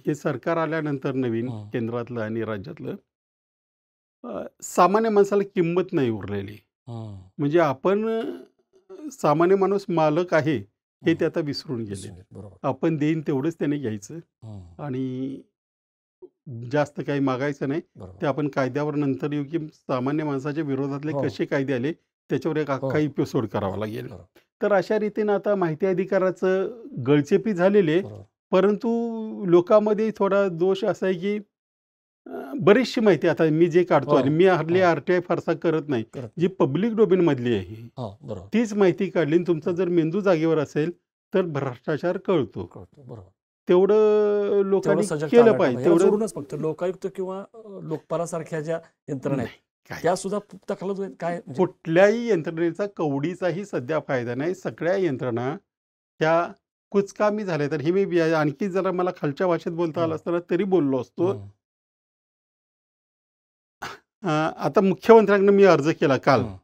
हे सरकार आल्यानंतर नवीन हं, केंद्रातलं आणि राज्यातलं सामान्य माणसाला किंमत नाही उरलेली. हं, म्हणजे आपण सामान्य माणूस मालक आहे, हे हं. ते आता विसरून गेले. विसरून गेले. बरोबर. आपण देईन तेवढंच त्याने घ्यायचं हं, आणि जास्त काही मागायचं नाही. ते बरोबर. आपण कायद्यावर नंतर येऊ, की सामान्य माणसाच्या विरोधातले हो, कसे कायदे आले, त्याच्यावर एक हो. अख्खा एपिसोड करावा लागेल. बरोबर, तर अशा रीतीनं आता माहिती अधिकाराचं गळचेपी झालेली आहे. बरोबर. परंतु लोकांमध्ये थोडा दोष असा आहे, की बरीचशी माहिती आता मी जे काढतो हो, आणि मी हल्ली हो. आर-टी-आय फारसा करत नाही. करत जी पब्लिक डोमेनमधली आहे, हो, बरोबर. तीच माहिती काढली आणि तुमचा जर मेंदू जागेवर असेल, तर भ्रष्टाचार कळतो. कळतो. बरोबर. तेवढं तेवढं लोकांनी सजगता केलं आलं पाहिजे. ह्याला तेवढं सोडूनच फक्त लोकायुक्त किंवा लोकपालासारख्या ज्या यंत्रणा आहेत, नाही. काय त्या सुद्धा तकलादू आहेत. काय म्हणजे कुठल्याही यंत्रणेचा कवडीचाही सध्या फायदा नाही. सगळ्या यंत्रणा ह्या कुचकामी झाल्या. तर हे मी आणखी जरा मला खालच्या भाषेत बोलता आलं हं, असतं ना, तरी बोललो असतो. हं, आता मुख्यमंत्र्यांना मी अर्ज केला काल. हं.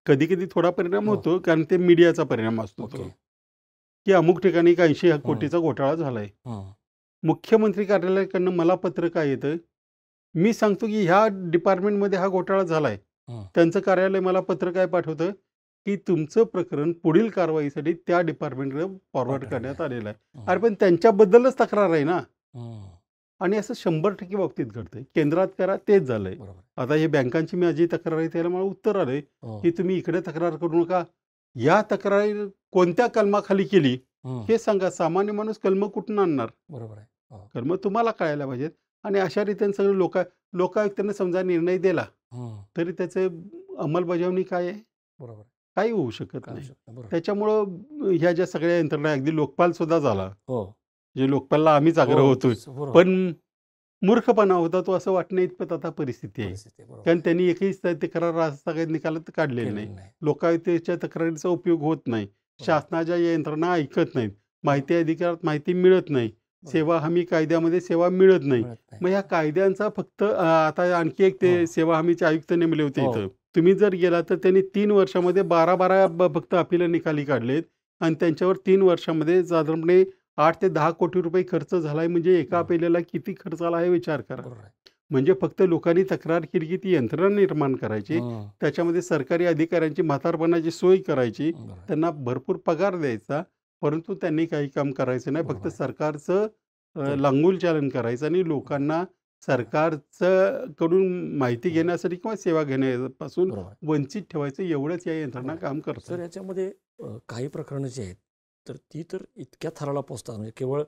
कधी-कधी थोडा परिणाम हो. होतो, कारण ते मीडियाचा परिणाम असतो ओके. तो, की अमुक ठिकाणी 80 हं, कोटीचा घोटाळा झालाय. हं, मुख्यमंत्री कार्यालयाकडनं मला पत्र काय येतं, मी सांगतो की ह्या डिपार्टमेंटमध्ये हा घोटाळा झालाय. हं. त्यांचं कार्यालय मला पत्र काय पाठवतं, की तुमचं प्रकरण पुढील कारवाईसाठी त्या डिपार्टमेंटकडे फॉरवर्ड पाठवलेलं करण्यात आहे. आलेलं आहे. हं, अरे पण त्यांच्याबद्दलच तक्रार आहे ना. हं. आणि असं 100% बाबतीत घडतंय. केंद्रात करा तेच झालंय. बरोबर. आता हे बँकांची माझी तक्रार आहे त्याला मला उत्तर आलंय, हो. की तुम्ही इकडे तक्रार करू नका. या तक्रारी कोणत्या कलमाखाली केली हं. हे सांगा. सामान्य माणूस कलमं कुठून आणणार? बरोबर आहे. हो. कलमं तुम्हाला कळायला पाहिजेत. आणि अशा रीतीने सगळं लोकायुक्तांनी समजा निर्णय दिला, हं. तरी त्याचे अंमलबजावणी काय आहे? बरोबर. काही होऊ शकत कळू नाही. शकतं. बरोबर. त्याच्यामुळं ह्या ज्या सगळ्या यंत्रणा अगदी लोकपाल सुद्धा झाला. हो. जे लोकपालला आम्हीच आग्रह हो. होतोय. बरोबर. पण मूर्खपणा होता तो असं वाटणं इतपत आता परिस्थिती आहे. परिस्थिती आहे. बरोबर. कारण त्यांनी एकही तक्रार सगळ्या निकालात काढलेली नाही. केलेलं नाही. लोकायुक्तेच्या तक्रारीचा उपयोग होत नाही. बरोबर. शासनाच्या या यंत्रणा ऐकत नाहीत. माहिती अधिकारात माहिती मिळत नाही. बरोबर. सेवा हमी कायद्यामध्ये सेवा मिळत नाही. मिळत नाही. मग ह्या कायद्यांचा फक्त आता आणखी एक ते हो. सेवा हमीचे आयुक्त नेमले होते हो. इथं. तुम्ही जर गेला तर त्यांनी 3 वर्षामध्ये 12 फक्त अपिलं निकाली काढलेत आणि त्यांच्यावर 3 वर्षामध्ये साधारणपणे 8 ते 10 कोटी रुपये खर्च झालाय. म्हणजे एका बरोबर. अपिलेला किती खर्च आला हे विचार करा. बरोबर आहे. म्हणजे फक्त लोकांनी तक्रार केली की ती यंत्रणा निर्माण करायची. हं. त्याच्यामध्ये सरकारी अधिकाऱ्यांची म्हातारपणाची सोय करायची. बरोबर आहे. त्यांना भरपूर पगार द्यायचा. परंतु त्यांनी काही काम करायचं नाही. फक्त बरोबर आहे. सरकारचं केलं. लांगुलचालन करायचं आणि लोकांना सरकारचं कडून माहिती घेण्यासाठी किंवा सेवा घेण्यापासून बरोबर आहे. वंचित ठेवायचं एवढंच या यंत्रणा बरोबर. काम सर करतात. याच्यामध्ये काही प्रकरणं जी आहेत, तर ती तर इतक्या थराला पोहोचतात म्हणजे केवळ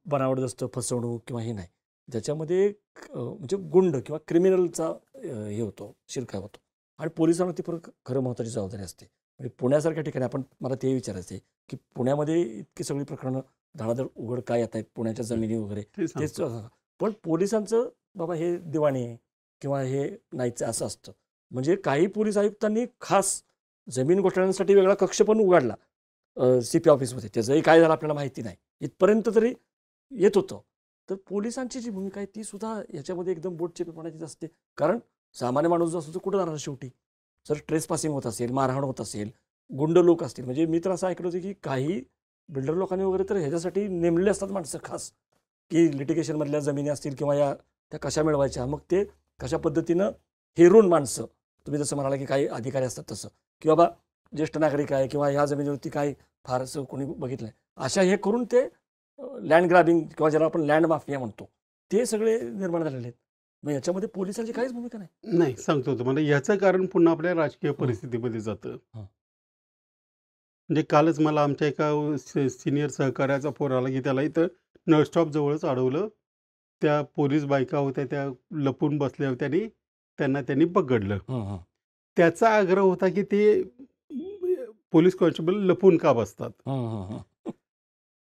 बनावट फसवणूक किंवा हे नाही. ज्याच्यामध्ये म्हणजे गुंड किंवा क्रिमिनलचा हे होतो, शिरकाव होतो आणि पोलिसांना ती खरं महत्त्वाची जबाबदारी असते. म्हणजे पुण्यासारख्या ठिकाणी मला ते विचारायचं आहे, की पुण्यामध्ये इतकी सगळी प्रकरणं धडाधड उघड काय येत आहेत, पुण्याच्या जमिनी वगैरे ते तेच. सांगतो. पण पोलिसांचं बाबा हे दिवाणी आहे किंवा हे नाहीचं असं असतं. म्हणजे काही पोलीस आयुक्तांनी खास जमीन घोटाळ्यांसाठी वेगळा कक्ष पण उघडला CP ऑफिसमध्ये. त्याचंही काय झालं आपल्याला माहिती नाही. इथपर्यंत तरी येत होतं. तर पोलिसांची जी भूमिका आहे ती सुद्धा याच्यामध्ये एकदम बोटचेपीपणाचीच असते. कारण सामान्य माणूस जो असतो तो कुठं जाणार शेवटी? जर ट्रेस पासिंग होत असेल, मारहाण होत असेल, गुंड लोक असतील. म्हणजे मी तर असं ऐकलं होतं की काही बिल्डर लोकांनी वगैरे तर ह्याच्यासाठी नेमलेले असतात माणसं खास, की लिटिगेशनमधल्या जमिनी असतील किंवा त्या कशा मिळवायच्या. मग ते कशा पद्धतीनं हेरून माणसं, तुम्ही जसं म्हणाला की काही अधिकारी असतात तसं, की बाबा ज्येष्ठ नागरिक आहे किंवा ह्या जमिनीवरती काय फारसं कोणी बघितलं नाही, अशा हे करून ते लँड ग्रॅबिंग किंवा ज्याला आपण लँड माफिया म्हणतो, ते सगळे निर्माण झालेले आहेत. मग याच्यामध्ये पोलिसांची काहीच भूमिका नाही. नाही, सांगतो तुम्हाला. याचं कारण पुन्हा आपल्या राजकीय हं. परिस्थितीमध्ये जातं. हं. म्हणजे कालच मला आमच्या एका सीनियर सहकार्याचा फोन आला, की त्याला इथं नळस्टॉप जवळच अडवलं. त्या पोलीस बायका होत्या, त्या लपून बसल्या होत्या आणि त्यांनी पकडलं. हं, हं. त्याचा आग्रह होता, की ते पोलीस कॉन्स्टेबल लपून का बसतात? हं, हं, हं.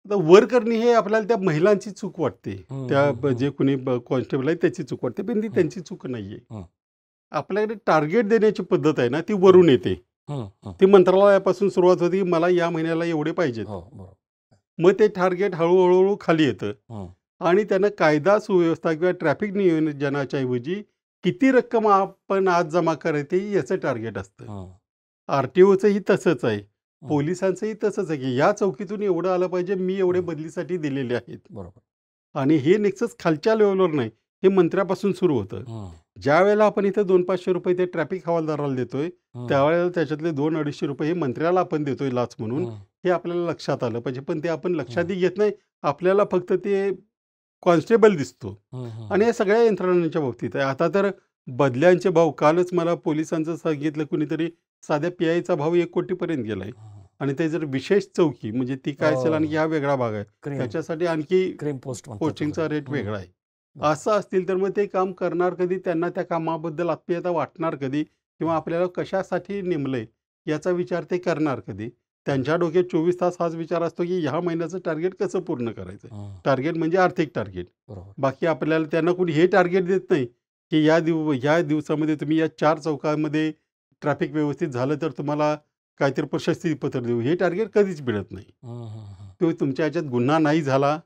आता वर करणे हे आपल्याला त्या महिलांची चूक वाटते. हं, त्या हं, हं. जे कोणी कॉन्स्टेबल आहे त्याची चूक वाटते, पण ती हं. त्यांची चूक नाहीये. हं. आपल्याकडे टार्गेट देण्याची पद्धत आहे ना, ती वरून येते. हं, हं. ती मंत्रालयापासून सुरुवात होती, की मला या महिन्याला एवढे पाहिजेत. हो, बरोबर. मग ते टार्गेट हळू खाली येतं हं. आणि त्यानं कायदा सुव्यवस्था किंवा ट्रॅफिक नियोजनाच्या ऐवजी किती रक्कम आपण आज जमा करायची याचं टार्गेट असतं. हं. RTOचंही तसंच आहे. हं. पोलिसांचंही तसंच आहे, की या चौकीतून एवढं आलं पाहिजे, मी एवढे हं. बदलीसाठी दिलेले आहेत. बरोबर. आणि हे नेक्सस खालच्या लेव्हलवर नाही, हे मंत्र्यापासून सुरू होतं. हं. ज्यावेळेला आपण इथं ₹200-500 ते ट्रॅफिक हवालदाराला देतोय, हं. त्यावेळेला त्याच्यातले ₹200-250 हे मंत्र्याला आपण देतोय लाच म्हणून, हं. हे आपल्याला लक्षात आलं पाहिजे. पण ते आपण हं. लक्षातही घेत नाही. आपल्याला फक्त ते कॉन्स्टेबल दिसतो. हं, हं, आणि हं. हे सगळ्या यंत्रणांच्या बाबतीत आहे. आता तर बदल्यांचे भाव, कालच मला पोलिसांचं सांगितलं कुणीतरी, साध्या PIचा भाव 1 कोटीपर्यंत गेलाय. हं. आणि ते जर विशेष चौकी म्हणजे ती काय असेल आणि हो. हा वेगळा भाग आहे. क्रीम त्याच्यासाठी आणखी क्रीम पोस्ट म्हणतात पोस्टिंगचा वगैरे. रेट हं. वेगळा आहे. बरोबर. असं असतील तर मग ते काम करणार कधी? त्यांना त्या कामाबद्दल आत्मीयता वाटणार कधी? किंवा आपल्याला कशासाठी नेमलंय याचा विचार ते करणार कधी? त्यांच्या डोक्यात 24 तास हाच विचार असतो, की ह्या महिन्याचं टार्गेट कसं पूर्ण करायचं? हं. टार्गेट म्हणजे आर्थिक टार्गेट. बरोबर. बाकी आपल्याला त्यांना कोणी हे टार्गेट देत नाही, की ह्या दिवसामध्ये तुम्ही या 4 चौकामध्ये ट्रॅफिक व्यवस्थित झालं तर तुम्हाला काहीतरी प्रशस्तीपत्र देऊ. हे टार्गेट कधीच मिळत नाही. हं, हं, हं. किंवा तुमच्या ह्याच्यात गुन्हा नाही झाला,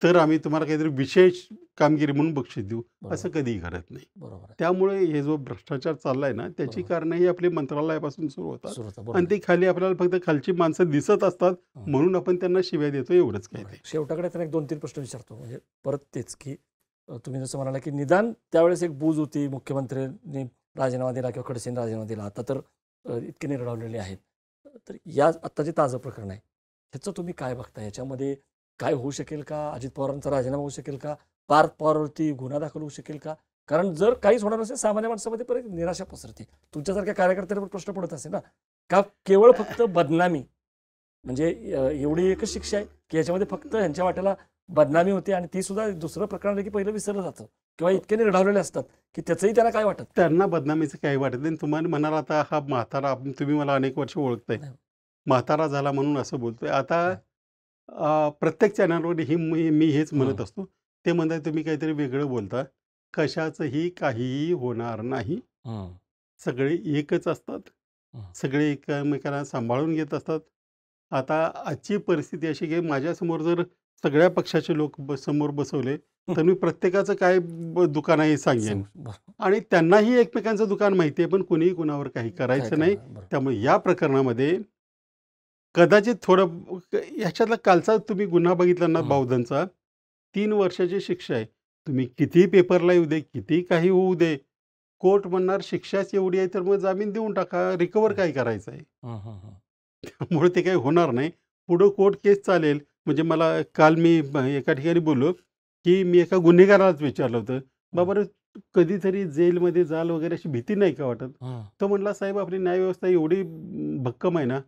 तर आम्ही तुम्हाला काहीतरी विशेष कामगिरी म्हणून बक्षीस देऊ. असं बरोबर. कधीही घडत नाही. बरोबर आहे. त्यामुळे हे जो भ्रष्टाचार चाललाय ना, त्याची बरोबर. कारणं ही आपली मंत्रालयापासून सुरू होतात. सुरू होतं. आणि बरोबर ती आहे. खाली आपल्याला फक्त खालची माणसं दिसत असतात, हं. म्हणून आपण त्यांना शिव्या देतो एवढंच काय बरोबर ते. आहे. शेवटाकडे तर एक 2-3 प्रश्न विचारतो. म्हणजे परत तेच, की तुम्ही जसं म्हणाला, की निदान त्यावेळेस एक बूज होती, मुख्यमंत्र्यांनी राजीनामा दिला किंवा खडसेंनी राजीनामा दिला. आता तर इतके निर्डावलेले आहेत. तर या आत्ता जे ताजं प्रकरण आहे, ह्याचं तुम्ही काय बघता? ह्याच्यामध्ये काय होऊ शकेल का? अजित पवारांचा राजीनामा होऊ शकेल का? पार्थ पवारवरती गुन्हा दाखल होऊ शकेल का? कारण जर काहीच होणार नसेल, सामान्य माणसामध्ये परत निराशा पसरते. तुमच्यासारख्या कार्यकर्त्यांवर प्रश्न पडत असेल ना, का केवळ फक्त बदनामी? म्हणजे एवढी एकच शिक्षा आहे, की याच्यामध्ये फक्त ह्यांच्या वाट्याला बदनामी होते आणि ती सुद्धा दुसरं प्रकरण आलं की पहिलं विसरलं जातं किंवा इतके निर्ढावलेले असतात, की त्याचंही त्यांना काय वाटत त्यांना बदनामीचं काही वाटत नाही. तुम्हाला म्हणाल आता हा म्हातारा, तुम्ही मला अनेक वर्ष ओळखताय. नाही. म्हातारा झाला म्हणून असं बोलतोय. आता हं. प्रत्येक चॅनलवर मी हेच म्हणत हं. असतो. ते म्हणतात तुम्ही काहीतरी वेगळं बोलता. कशाचंही काहीही होणार नाही. हं. सगळे एकच असतात. हं. सगळे एकमेकांना सांभाळून घेत असतात. आता आजची परिस्थिती अशी की माझ्यासमोर जर सगळ्या पक्षाचे लोक समोर बसवले, तर मी प्रत्येकाचं काय दुकान आहे हे सांगेन. बरं. आणि त्यांनाही एकमेकांचं दुकान माहिती आहे, पण कुणीही कुणावर काही काय करायचं नाही. करणार? बरं. त्यामुळे या प्रकरणामध्ये कदाचित थोडं ह्याच्यातला कालचा तुम्ही गुन्हा बघितला ना हं. बावधनचा, 3 वर्षाची शिक्षा आहे. तुम्ही कितीही पेपरला येऊ दे, कितीही काही होऊ दे, कोर्ट म्हणणार शिक्षाच एवढी आहे, तर मग जामीन देऊन टाका. रिकव्हर काय करायचं आहे? हं, हं, हं. त्यामुळे ते काही होणार नाही. पुढं कोर्ट केस चालेल. म्हणजे मला काल मी एका ठिकाणी बोललो, की मी एका गुन्हेगारालाच विचारलं होतं, हं. "बाबा रे, कधीतरी जेलमध्ये जाल वगैरे अशी भीती नाही का वाटत?" हं. तो म्हटला, "साहेब आपली न्यायव्यवस्था एवढी भक्कम आहे ना,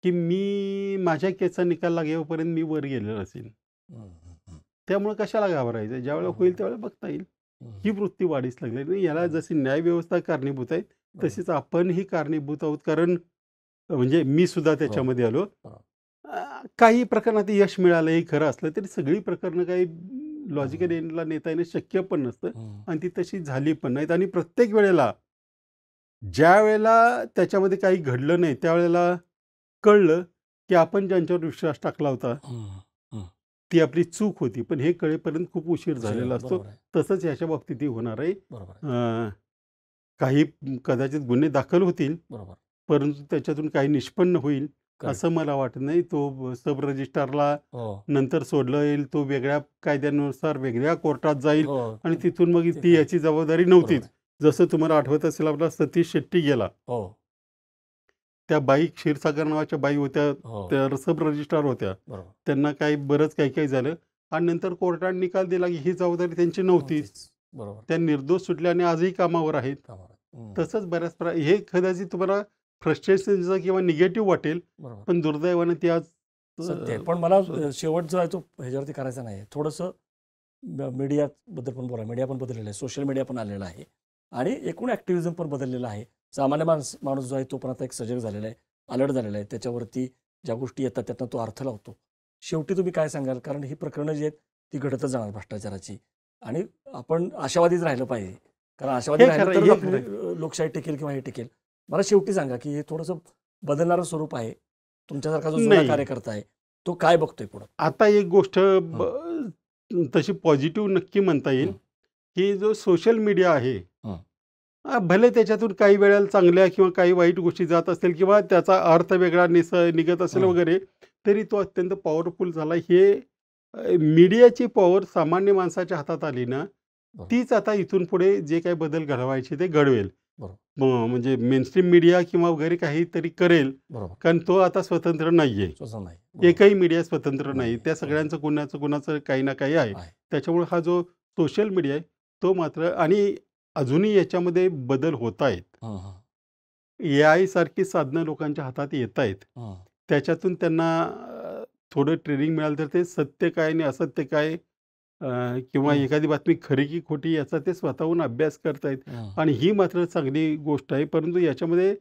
की मी माझ्या केसचा निकाल लागेपर्यंत मी वर गेलेलो असेन. हं, हं, हं. त्यामुळे कशाला घाबरायचं? ज्यावेळेला बरोबर होईल आहे. त्यावेळेला बघता येईल." ही वृत्ती वाढीस लागली आणि याला जशी न्याय व्यवस्था कारणीभूत आहे तशीच आपणही कारणीभूत आहोत. कारण म्हणजे मी सुद्धा त्याच्यामध्ये आलो. काही प्रकरणात यश मिळालं हे खरं असलं तरी सगळी प्रकरणं काही लॉजिकल एंडला नेता येणं शक्य पण नसतं आणि ती तशी झाली पण नाहीत. आणि प्रत्येक वेळेला ज्या वेळेला त्याच्यामध्ये काही घडलं नाही त्यावेळेला कळलं की आपण ज्यांच्यावर विश्वास टाकला होता ती आपली चूक होती. पण हे कळेपर्यंत खूप उशीर झालेला असतो. तसंच ह्याच्या बाबतीतही होणार आहे. काही कदाचित गुन्हे दाखल होतील परंतु त्याच्यातून काही निष्पन्न होईल असं मला वाटत नाही. तो सब रजिस्ट्रारला नंतर सोडलं येईल, तो वेगळ्या कायद्यानुसार वेगळ्या कोर्टात जाईल आणि तिथून मग ती याची जबाबदारी नव्हतीच. जसं तुम्हाला आठवत असेल आपला सतीश शेट्टी गेला, त्या बाई क्षीरसागर नावाच्या बाई होत्या, त्या सब रजिस्ट्रार होत्या, त्यांना काही बरंच काही काही झालं आणि नंतर कोर्टाने निकाल दिला की ही जबाबदारी त्यांची नव्हतीच. त्या निर्दोष सुटल्या आणि आजही कामावर आहेत. तसंच बऱ्याच हे कदाचित तुम्हाला फ्रस्ट्रेशनचं किंवा निगेटिव्ह वाटेल पण दुर्दैवाने ती आज सत्य. पण मला शेवट जो आहे तो ह्याच्यावरती करायचा नाही. थोडंसं मीडियाबद्दल पण बोला. मीडिया पण बदललेलं आहे, सोशल मीडिया पण आलेला आहे आणि एकूण ॲक्टिव्हिझम पण बदललेला आहे. सामान्य माणूस जो आहे तो पण आता एक सजग झालेला आहे, अलर्ट झालेला आहे. त्याच्यावरती ज्या गोष्टी येतात त्यातनं तो अर्थ लावतो. शेवटी तुम्ही काय सांगाल? कारण ही प्रकरणं जी आहेत ती घडतच जाणार भ्रष्टाचाराची आणि आपण आशावादीच राहिलं पाहिजे. कारण आशावादी राहिलं तर आपली लोकशाही टिकेल किंवा हे टिकेल. मला शेवटी सांगा की हे थोडंसं बदलणारं स्वरूप आहे. तुमच्यासारखा जो जुना कार्यकर्ता आहे तो काय बघतोय पुढं? आता एक गोष्ट तशी पॉझिटिव्ह नक्की म्हणता येईल की जो सोशल मीडिया आहे भले त्याच्यातून काही वेळेला चांगल्या किंवा काही वाईट गोष्टी जात असतील किंवा त्याचा अर्थ वेगळा निघत असेल वगैरे तरी तो अत्यंत पॉवरफुल झाला. हे मीडियाची पॉवर सामान्य माणसाच्या हातात आली ना तीच आता इथून पुढे जे काही बदल घडवायचे ते घडवेल. म्हणजे मेनस्ट्रीम मीडिया किंवा वगैरे काहीतरी करेल कारण तो आता स्वतंत्र नाहीये. एकही मीडिया स्वतंत्र नाही. त्या सगळ्यांचं कुणाचं काही ना काही आहे. त्याच्यामुळे हा जो सोशल मीडिया आहे तो मात्र आणि अजूनही याच्यामध्ये बदल होत आहेत. AI सारखी साधनं लोकांच्या हातात येत आहेत. त्याच्यातून त्यांना थोडं ट्रेनिंग मिळालं तर ते सत्य काय आणि असत्य काय किंवा एखादी बातमी खरी की खोटी याचा ते स्वतःहून अभ्यास करतायत आणि ही मात्र चांगली गोष्ट आहे. परंतु याच्यामध्ये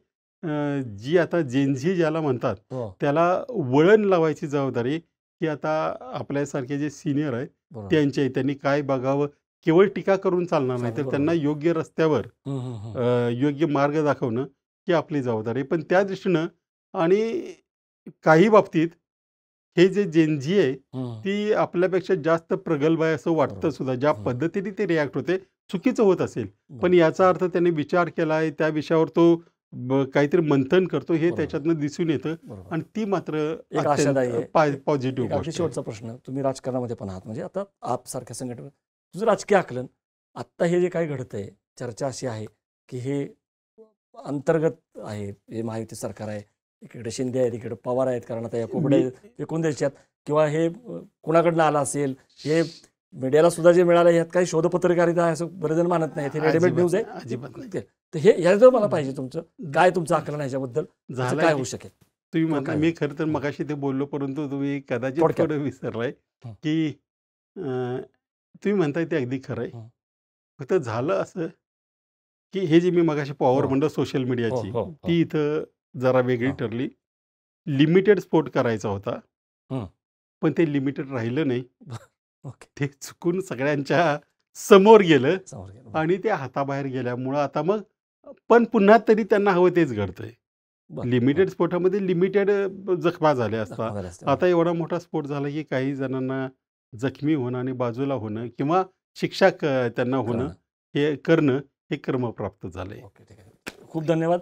जी आता जेनझी ज्याला म्हणतात त्याला वळण लावायची जबाबदारी की आता आपल्यासारखे जे सिनियर आहेत त्यांची आहे. त्यांनी काय बघावं. केवळ टीका करून चालणार नाही तर त्यांना योग्य रस्त्यावर योग्य मार्ग दाखवणं ही आपली जबाबदारी आहे. पण त्या दृष्टीनं आणि काही बाबतीत हे जे जेनझी आहे ती आपल्यापेक्षा जास्त प्रगल्भ आहे असं वाटतं सुद्धा. ज्या पद्धतीने ते रिॲक्ट होते चुकीचं होत असेल पण याचा अर्थ त्याने विचार केला आहे, त्या विषयावर तो काहीतरी मंथन करतो हे त्याच्यातनं दिसून येतं आणि ती मात्र पॉझिटिव्ह. शेवटचा प्रश्न, तुम्ही राजकारणामध्ये पण आहात, म्हणजे आता आप सारख्या संघटना तुझं राजकीय आकलन आत्ता हे जे काही घडतंय चर्चा अशी आहे की हे अंतर्गत आहे. हे महायुती सरकार आहे, इकडे शिंदे आहेत, इकडे पवार आहेत, कारण आता या कोबड्या एकूण द्यायच्यात किंवा हे कुणाकडनं आलं असेल. हे मीडियाला सुद्धा जे मिळालं यात काही शोधपत्रकारिता आहे असं बरेच जण मानत नाही. हे रेडीमेड न्यूज आहे अजिबात. तर हे याचं मला पाहिजे तुमचं आकलन ह्याच्याबद्दल काय होऊ शकेल? तुम्ही म्हणता मी खरं तर मगाशी ते बोललो परंतु तुम्ही कदाचित थोडं विसरलाय की तुम्ही म्हणताय ते अगदी खरं आहे. फक्त झालं असं की हे जे मी मगाशी पॉवर म्हणलं सोशल मीडियाची ती इथं जरा वेगळी ठरली. लिमिटेड स्पोर्ट करायचा होता पण ते लिमिटेड राहिलं नाही. ते चुकून सगळ्यांच्या समोर गेलं आणि ते हाताबाहेर गेल्यामुळं आता मग पण पुन्हा तरी त्यांना हवं तेच घडतंय. लिमिटेड स्फोटामध्ये लिमिटेड जखमा झाल्या असतात. आता एवढा मोठा स्फोट झाला की काही जणांना जखमी होणं आणि बाजूला होणं किंवा शिक्षा त्यांना होणं हे करणं हे क्रमप्राप्त झालंय. खूप धन्यवाद.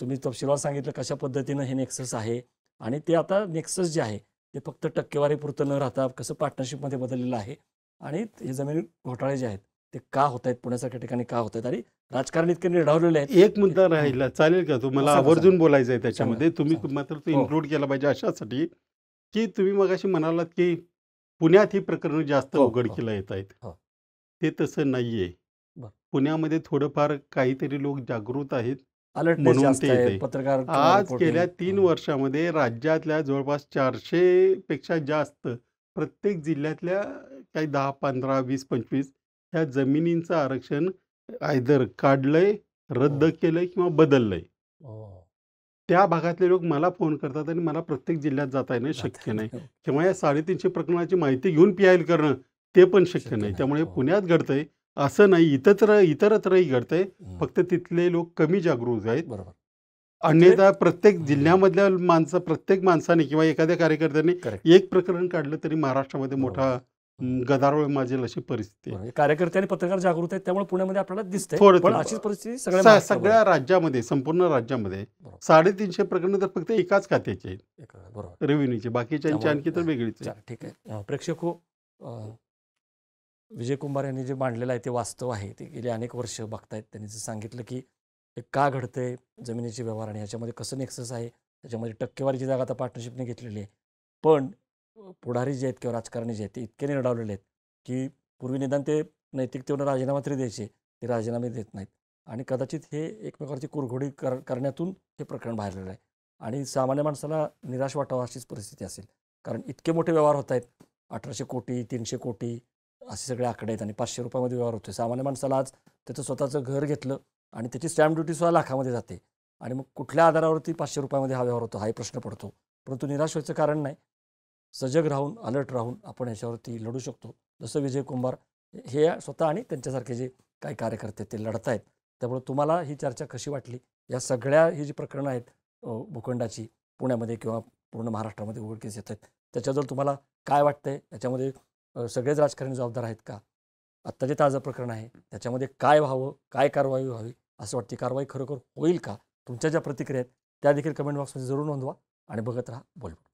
तुम्ही तपशीलवार सांगितलं कशा पद्धतीनं हे नेक्सस आहे आणि ते आता नेक्सस जे आहे ते फक्त टक्केवारीपुरतं न राहता कसं पार्टनरशिपमध्ये बदललेलं आहे आणि हे जमीन घोटाळे जे आहेत ते का होत आहेत, पुण्यासारख्या ठिकाणी का होत आहेत आणि राजकारण इतके निर्ढावलेले आहेत. एक मुद्दा राहिला चालेल का? तुम्हाला आवर्जून बोलायचं आहे त्याच्यामध्ये. तुम्ही मात्र तो इन्क्लूड केला पाहिजे अशासाठी की तुम्ही मगाशी म्हणालात की पुण्यात ही प्रकरणं जास्त उघडकीला येत आहेत. ते तसं नाहीये. पुण्यामध्ये थोडंफार काहीतरी लोक जागृत आहेत म्हणून ते येते. पत्रकार आज गेल्या 3 वर्षामध्ये राज्यातल्या जवळपास 400 पेक्षा जास्त प्रत्येक जिल्ह्यातल्या काही 10, 15, 20, 25 ह्या जमिनींचं आरक्षण आयदर काढलंय, रद्द हो. केलंय किंवा बदललंय. हो. त्या भागातले लोक मला फोन करतात आणि मला प्रत्येक जिल्ह्यात जाता येणं जाता शक्य नाही येत नाही. किंवा या 350 प्रकरणाची माहिती घेऊन पी-आय-एल करणं ते पण शक्य शक्य नाही. नाही. त्यामुळे हो. पुण्यात घडतंय असं नाही, इतरत्रही घडतंय. हं. फक्त तिथले लोक कमी जागरूक आहेत. बरोबर. अन्यथा प्रत्येक हं. जिल्ह्यामधल्या प्रत्येक माणसाने किंवा एखाद्या कार्यकर्त्याने करेक्ट. एक प्रकरण काढलं तरी महाराष्ट्रामध्ये बरोबर. मोठा हं. गदारोळ माजेल अशी परिस्थिती आहे. बरोबर. कार्यकर्ते आणि पत्रकार जागृत आहेत त्यामुळे पुण्यामध्ये आपल्याला दिसतंय. पण थोडं अशीच परिस्थिती सगळ्या महाराष्ट्रामध्ये सगळ्या राज्यामध्ये, संपूर्ण राज्यामध्ये बरोबर. 350 प्रकरणं तर फक्त एकाच खात्याची आहेत, बरोबर. रेव्हेन्यूची. बाकीच्यांची त्यामुळे आणखी तर वेगळीच आहे. चालेल, ठीक आहे. प्रेक्षक हो, विजय कुंभार यांनी जे मांडलेलं आहे ते वास्तव आहे. ते गेली अनेक वर्ष बघतायत. त्यांनी जे सांगितलं की हे का घडतंय जमिनीचे व्यवहार आणि ह्याच्यामध्ये कसं नेक्सस आहे, त्याच्यामध्ये टक्केवारीची जागा आता पार्टनरशिपने घेतलेली आहे. पण पुढारी जे आहेत किंवा राजकारणी जे आहेत ते इतके निर्डावलेले आहेत की पूर्वी निदान ते नैतिकतेवर राजीनामा तरी द्यायचे, ते राजीनामे देत नाहीत. आणि कदाचित हे एकमेकांवरची कुरघोडी करण्यातून हे प्रकरण बाहेर आलेलं आहे. आणि सामान्य माणसाला निराश वाटावं अशीच परिस्थिती असेल. कारण इतके मोठे व्यवहार होत आहेत. 1800 कोटी, 300 कोटी असे सगळे आकडे आहेत आणि 500 रुपयामध्ये व्यवहार होतो. सामान्य माणसाला आज त्याचं स्वतःचं घर घेतलं आणि त्याची स्टॅम्प ड्युटीसुद्धा लाखामध्ये जाते. आणि मग कुठल्या आधारावरती 500 रुपयामध्ये हा व्यवहार होतो हाही प्रश्न पडतो. परंतु निराश व्हायचं कारण नाही. सजग राहून, अलर्ट राहून आपण याच्यावरती लढू शकतो. जसं विजय कुंभार हे स्वतः आणि त्यांच्यासारखे जे काही कार्यकर्ते ते लढत आहेत. त्यामुळे तुम्हाला ही चर्चा कशी वाटली? या सगळ्या ही जी प्रकरणं आहेत भूखंडाची पुण्यामध्ये किंवा पूर्ण महाराष्ट्रामध्ये उघडकीस येत आहेत, त्याच्याबद्दल तुम्हाला काय वाटतंय? त्याच्यामध्ये सगळेच राजकारणी जबाबदार आहेत का? आत्ता जे ताजं प्रकरण आहे त्याच्यामध्ये काय व्हावं, काय कारवाई व्हावी असं वाटते? कारवाई खरोखर होईल का? तुमच्या ज्या प्रतिक्रिया आहेत त्या देखील कमेंट बॉक्समध्ये जरूर नोंदवा आणि बघत राहा बोलबेडू.